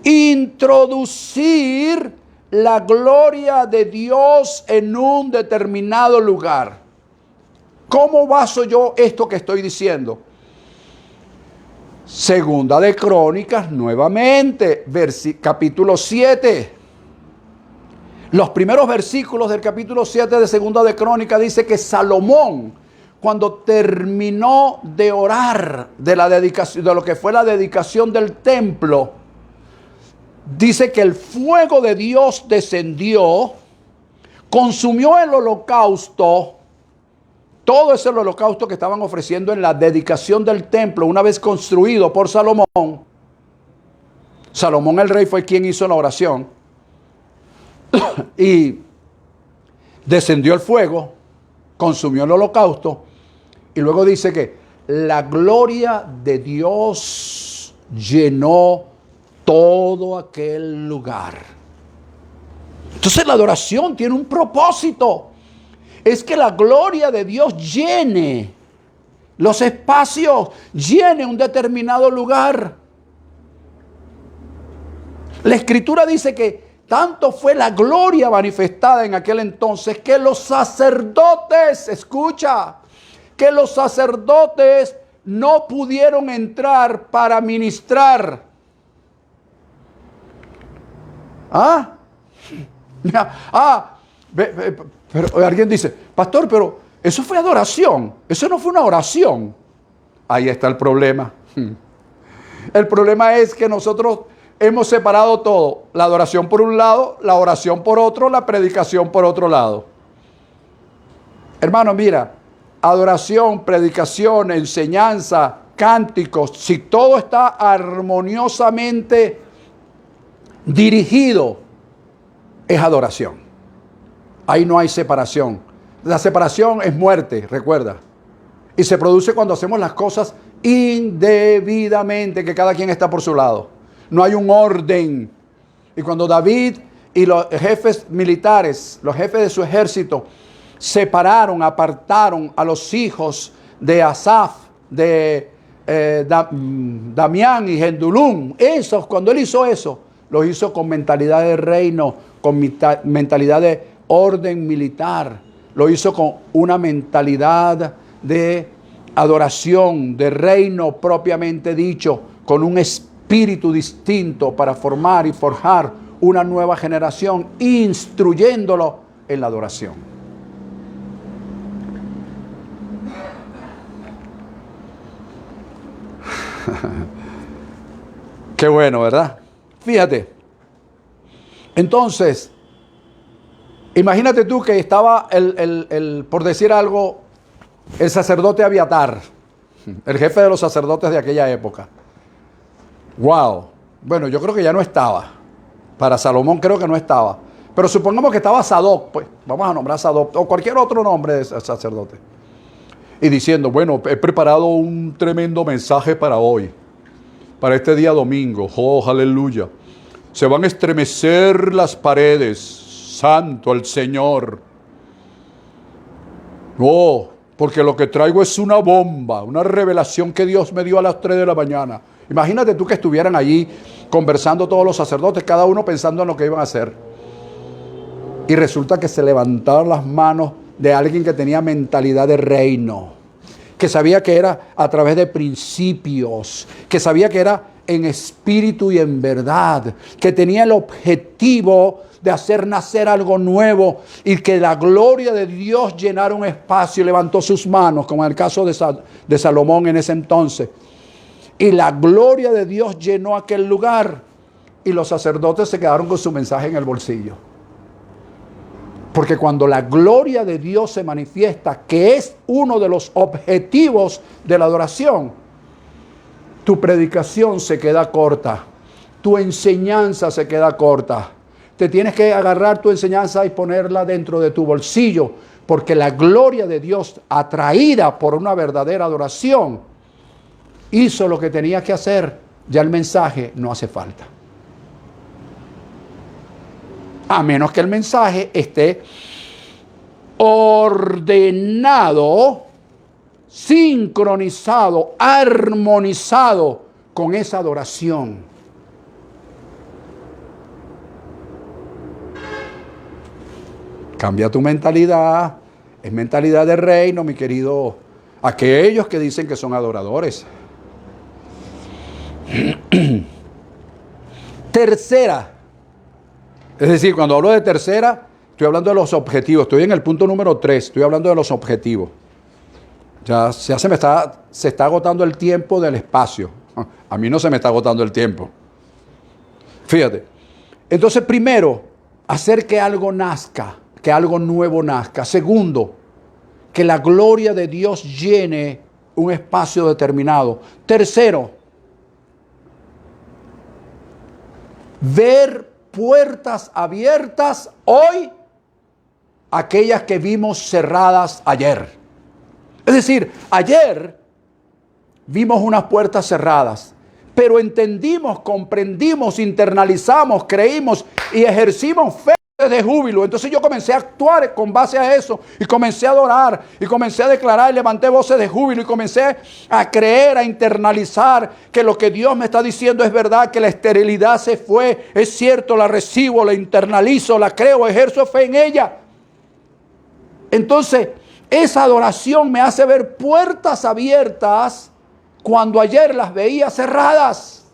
Introducir la gloria de Dios en un determinado lugar. ¿Cómo baso yo esto que estoy diciendo? Segunda de Crónicas, nuevamente, capítulo 7. Los primeros versículos del capítulo 7 de Segunda de Crónicas dice que Salomón, cuando terminó de orar de la dedicación, de lo que fue la dedicación del templo, dice que el fuego de Dios descendió, consumió el holocausto, todo ese holocausto que estaban ofreciendo en la dedicación del templo, una vez construido por Salomón. Salomón el rey fue quien hizo la oración. Y descendió el fuego, consumió el holocausto. Y luego dice que la gloria de Dios llenó todo aquel lugar. Entonces la adoración tiene un propósito. Es que la gloria de Dios llene los espacios, llene un determinado lugar. La Escritura dice que tanto fue la gloria manifestada en aquel entonces que los sacerdotes, escucha, que los sacerdotes no pudieron entrar para ministrar. Pero alguien dice, pastor, pero eso fue adoración, eso no fue una oración. Ahí está el problema. El problema es que nosotros hemos separado todo. La adoración por un lado, la oración por otro, la predicación por otro lado. Hermano, mira, adoración, predicación, enseñanza, cánticos, si todo está armoniosamente dirigido, es adoración. Ahí no hay separación. La separación es muerte, recuerda. Y se produce cuando hacemos las cosas indebidamente, que cada quien está por su lado. No hay un orden. Y cuando David y los jefes militares, los jefes de su ejército, separaron, apartaron a los hijos de Asaf, de Damián y Gendulum, cuando él hizo eso, lo hizo con mentalidad de reino, con mentalidad de orden militar. Lo hizo con una mentalidad de adoración, de reino propiamente dicho, con un espíritu distinto para formar y forjar una nueva generación, instruyéndolo en la adoración. Qué bueno, ¿verdad? Fíjate. Entonces, imagínate tú que estaba por decir algo, el sacerdote Abiatar, el jefe de los sacerdotes de aquella época. Wow. Bueno, yo creo que ya no estaba. Para Salomón creo que no estaba. Pero supongamos que estaba Sadoc, pues vamos a nombrar a Sadoc o cualquier otro nombre de sacerdote. Y diciendo, bueno, he preparado un tremendo mensaje para hoy, para este día domingo. Oh, aleluya. Se van a estremecer las paredes. Santo el Señor. Oh, porque lo que traigo es una bomba, una revelación que Dios me dio a las 3 de la mañana. Imagínate tú que estuvieran allí conversando todos los sacerdotes, cada uno pensando en lo que iban a hacer. Y resulta que se levantaron las manos de alguien que tenía mentalidad de reino, que sabía que era a través de principios, que sabía que era en espíritu y en verdad, que tenía el objetivo de hacer nacer algo nuevo y que la gloria de Dios llenara un espacio, y levantó sus manos, como en el caso de Salomón en ese entonces. Y la gloria de Dios llenó aquel lugar y los sacerdotes se quedaron con su mensaje en el bolsillo. Porque cuando la gloria de Dios se manifiesta, que es uno de los objetivos de la adoración, tu predicación se queda corta, tu enseñanza se queda corta. Te tienes que agarrar tu enseñanza y ponerla dentro de tu bolsillo, porque la gloria de Dios, atraída por una verdadera adoración, hizo lo que tenía que hacer. Ya el mensaje no hace falta. A menos que el mensaje esté ordenado, sincronizado, armonizado con esa adoración. Cambia tu mentalidad. Es mentalidad de reino, mi querido. Aquellos que dicen que son adoradores. Tercera. Es decir, cuando hablo de tercera, estoy hablando de los objetivos. Estoy en el punto número 3. Estoy hablando de los objetivos. Ya se está agotando el tiempo del espacio. A mí no se me está agotando el tiempo. Fíjate. Entonces, primero, hacer que algo nazca, que algo nuevo nazca. Segundo, que la gloria de Dios llene un espacio determinado. Tercero, ver puertas abiertas hoy, aquellas que vimos cerradas ayer. Es decir, ayer vimos unas puertas cerradas, pero entendimos, comprendimos, internalizamos, creímos y ejercimos fe de júbilo. Entonces yo comencé a actuar con base a eso y comencé a adorar y comencé a declarar y levanté voces de júbilo y comencé a creer, a internalizar que lo que Dios me está diciendo es verdad, que la esterilidad se fue, es cierto, la recibo, la internalizo, la creo, ejerzo fe en ella. Entonces esa adoración me hace ver puertas abiertas cuando ayer las veía cerradas.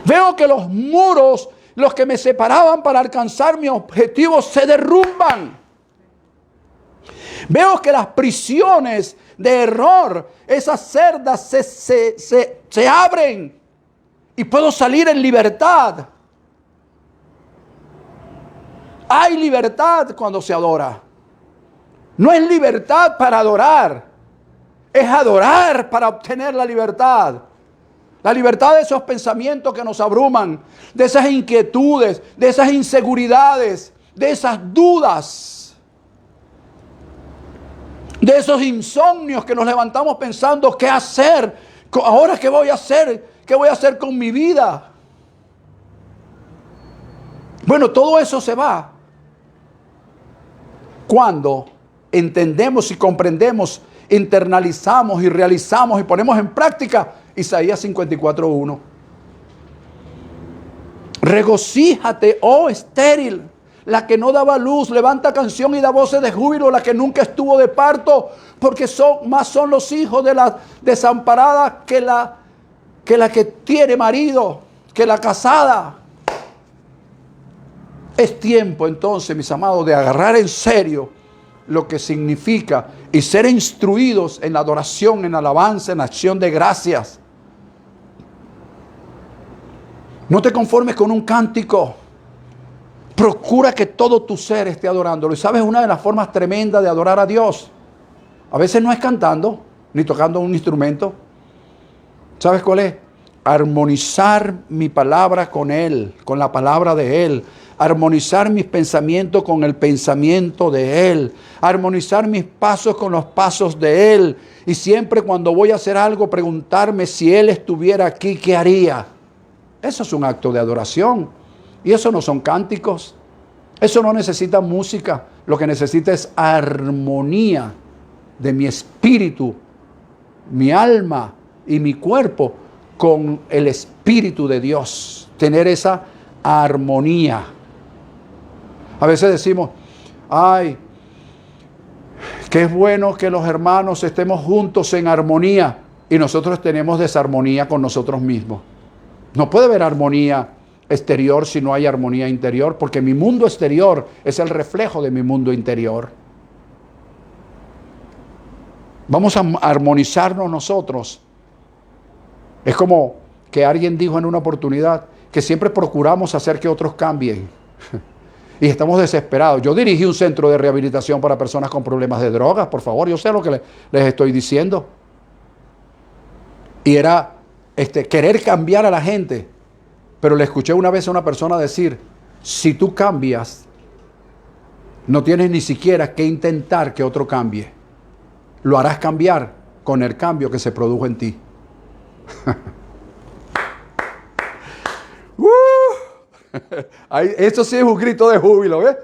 Veo que los muros, los que me separaban para alcanzar mi objetivo, se derrumban. Veo que las prisiones de error, esas cerdas se abren y puedo salir en libertad. Hay libertad cuando se adora. No es libertad para adorar, es adorar para obtener la libertad. La libertad de esos pensamientos que nos abruman, de esas inquietudes, de esas inseguridades, de esas dudas, de esos insomnios que nos levantamos pensando qué hacer, ahora qué voy a hacer, qué voy a hacer con mi vida. Bueno, todo eso se va cuando entendemos y comprendemos, internalizamos y realizamos y ponemos en práctica Isaías 54:1. Regocíjate, oh estéril, la que no daba luz, levanta canción y da voces de júbilo, la que nunca estuvo de parto, porque más son los hijos de la desamparada que la que tiene marido, que la casada. Es tiempo entonces, mis amados, de agarrar en serio lo que significa y ser instruidos en la adoración, en la alabanza, en la acción de gracias. No te conformes con un cántico. Procura que todo tu ser esté adorándolo. Y sabes, una de las formas tremendas de adorar a Dios, a veces no es cantando, ni tocando un instrumento. ¿Sabes cuál es? armonizar mi palabra con Él, con la palabra de Él, armonizar mis pensamientos con el pensamiento de Él, armonizar mis pasos con los pasos de Él, y siempre cuando voy a hacer algo preguntarme si Él estuviera aquí, ¿qué haría? Eso es un acto de adoración, y eso no son cánticos, eso no necesita música, lo que necesita es armonía de mi espíritu, mi alma y mi cuerpo con el Espíritu de Dios, tener esa armonía. A veces decimos, ay, qué es bueno que los hermanos estemos juntos en armonía, y nosotros tenemos desarmonía con nosotros mismos. No puede haber armonía exterior si no hay armonía interior, porque mi mundo exterior es el reflejo de mi mundo interior. Vamos a armonizarnos nosotros. Es como que alguien dijo en una oportunidad que siempre procuramos hacer que otros cambien y estamos desesperados. Yo dirigí un centro de rehabilitación para personas con problemas de drogas, por favor, yo sé lo que les estoy diciendo. Y era querer cambiar a la gente. Pero le escuché una vez a una persona decir, si tú cambias, no tienes ni siquiera que intentar que otro cambie. Lo harás cambiar con el cambio que se produjo en ti. Esto sí es un grito de júbilo, ¿ves?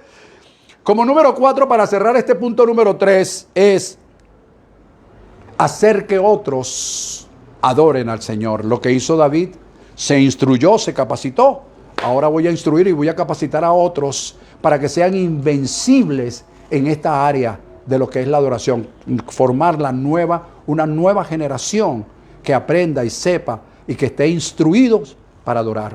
Como número 4, para cerrar este punto número 3, es hacer que otros adoren al Señor. Lo que hizo David, se instruyó, se capacitó. Ahora voy a instruir y voy a capacitar a otros para que sean invencibles en esta área de lo que es la adoración. Formar una nueva generación que aprenda y sepa y que esté instruidos para adorar.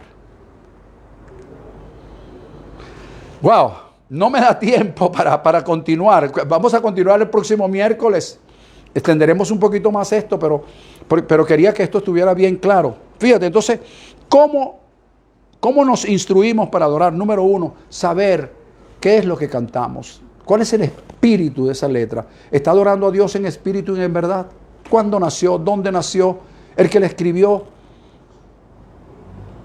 Wow, no me da tiempo para continuar. Vamos a continuar el próximo miércoles. Extenderemos un poquito más esto, pero quería que esto estuviera bien claro. Fíjate, entonces, ¿cómo nos instruimos para adorar? Número 1, saber qué es lo que cantamos. ¿Cuál es el espíritu de esa letra? ¿Está adorando a Dios en espíritu y en verdad? ¿Cuándo nació? ¿Dónde nació? ¿El que le escribió?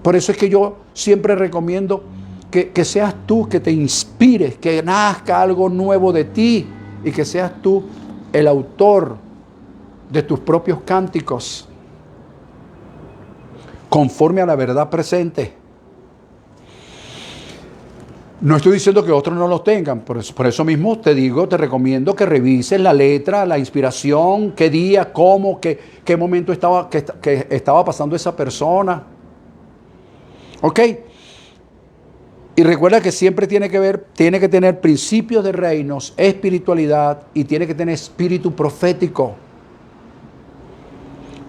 Por eso es que yo siempre recomiendo que seas tú, que te inspires, que nazca algo nuevo de ti y que seas tú el autor de tus propios cánticos, conforme a la verdad presente. No estoy diciendo que otros no los tengan, por eso mismo te te recomiendo que revises la letra, la inspiración, qué día, cómo, qué momento que estaba pasando esa persona. ¿Ok? Y recuerda que siempre tiene que tener principios de reinos, espiritualidad, y tiene que tener espíritu profético.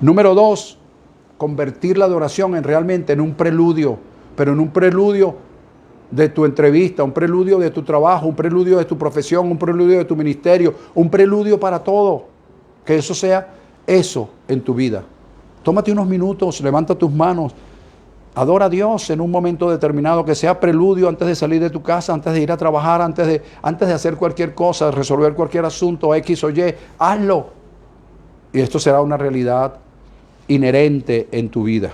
Número 2, convertir la adoración realmente en un preludio, pero en un preludio de tu entrevista, un preludio de tu trabajo, un preludio de tu profesión, un preludio de tu ministerio, un preludio para todo. Que eso sea eso en tu vida. Tómate unos minutos, levanta tus manos, adora a Dios en un momento determinado, que sea preludio antes de salir de tu casa, antes de ir a trabajar, antes de hacer cualquier cosa, resolver cualquier asunto X o Y, hazlo. Y esto será una realidad inherente en tu vida.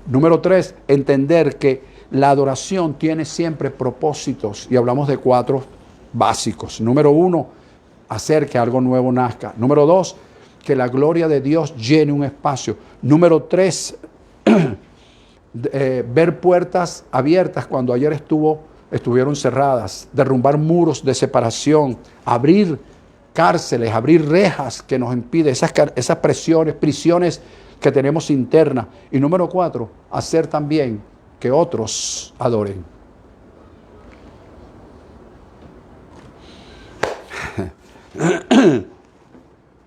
Número 3, entender que la adoración tiene siempre propósitos, y hablamos de 4 básicos. Número 1, hacer que algo nuevo nazca. Número 2, que la gloria de Dios llene un espacio. Número 3, ver puertas abiertas cuando ayer estuvieron cerradas, derrumbar muros de separación, abrir cárceles, abrir rejas que nos impiden, esas prisiones que tenemos internas. Y número 4, hacer también que otros adoren.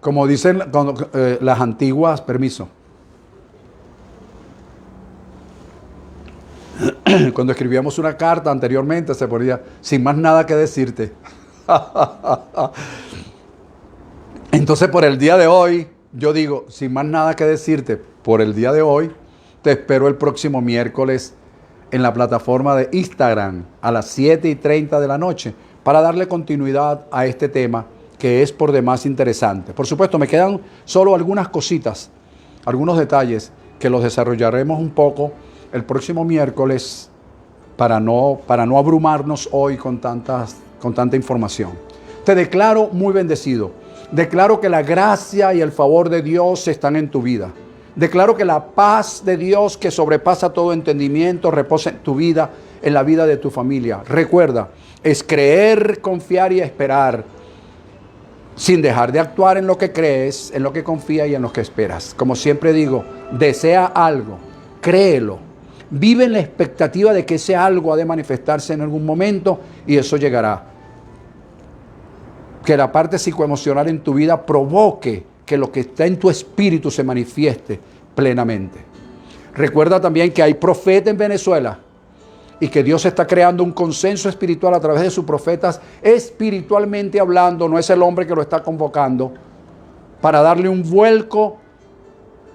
Como dicen las antiguas, permiso. Cuando escribíamos una carta anteriormente se ponía, sin más nada que decirte. Entonces, por el día de hoy, yo digo, sin más nada que decirte, por el día de hoy, te espero el próximo miércoles en la plataforma de Instagram a las 7:30 de la noche para darle continuidad a este tema que es por demás interesante. Por supuesto, me quedan solo algunas cositas, algunos detalles que los desarrollaremos un poco el próximo miércoles para no abrumarnos hoy con tanta información. Te declaro muy bendecido. Declaro que la gracia y el favor de Dios están en tu vida. Declaro que la paz de Dios que sobrepasa todo entendimiento reposa en tu vida, en la vida de tu familia. Recuerda, es creer, confiar y esperar, sin dejar de actuar en lo que crees, en lo que confías y en lo que esperas. Como siempre digo, desea algo, créelo. Vive en la expectativa de que ese algo ha de manifestarse en algún momento y eso llegará. Que la parte psicoemocional en tu vida provoque que lo que está en tu espíritu se manifieste plenamente. Recuerda también que hay profeta en Venezuela y que Dios está creando un consenso espiritual a través de sus profetas, espiritualmente hablando. No es el hombre que lo está convocando para darle un vuelco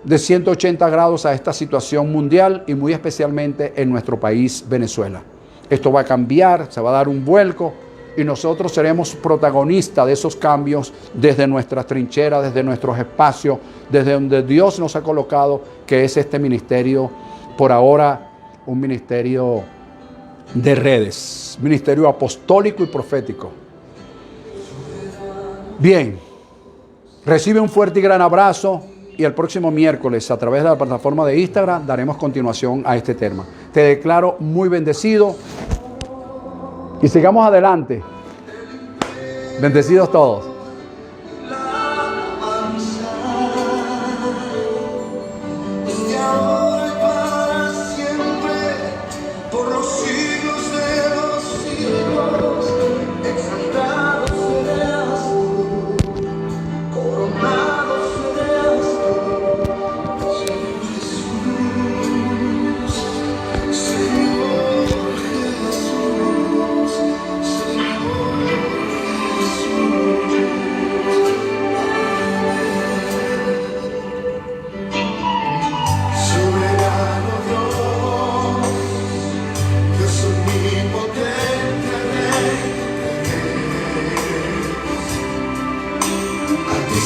de 180 grados a esta situación mundial y muy especialmente en nuestro país, Venezuela. Esto va a cambiar, se va a dar un vuelco y nosotros seremos protagonistas de esos cambios desde nuestras trincheras, desde nuestros espacios, desde donde Dios nos ha colocado, que es este ministerio, por ahora un ministerio de redes, ministerio apostólico y profético. Bien, recibe un fuerte y gran abrazo y el próximo miércoles a través de la plataforma de Instagram daremos continuación a este tema. Te declaro muy bendecido y sigamos adelante. Bendecidos todos.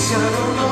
Shadow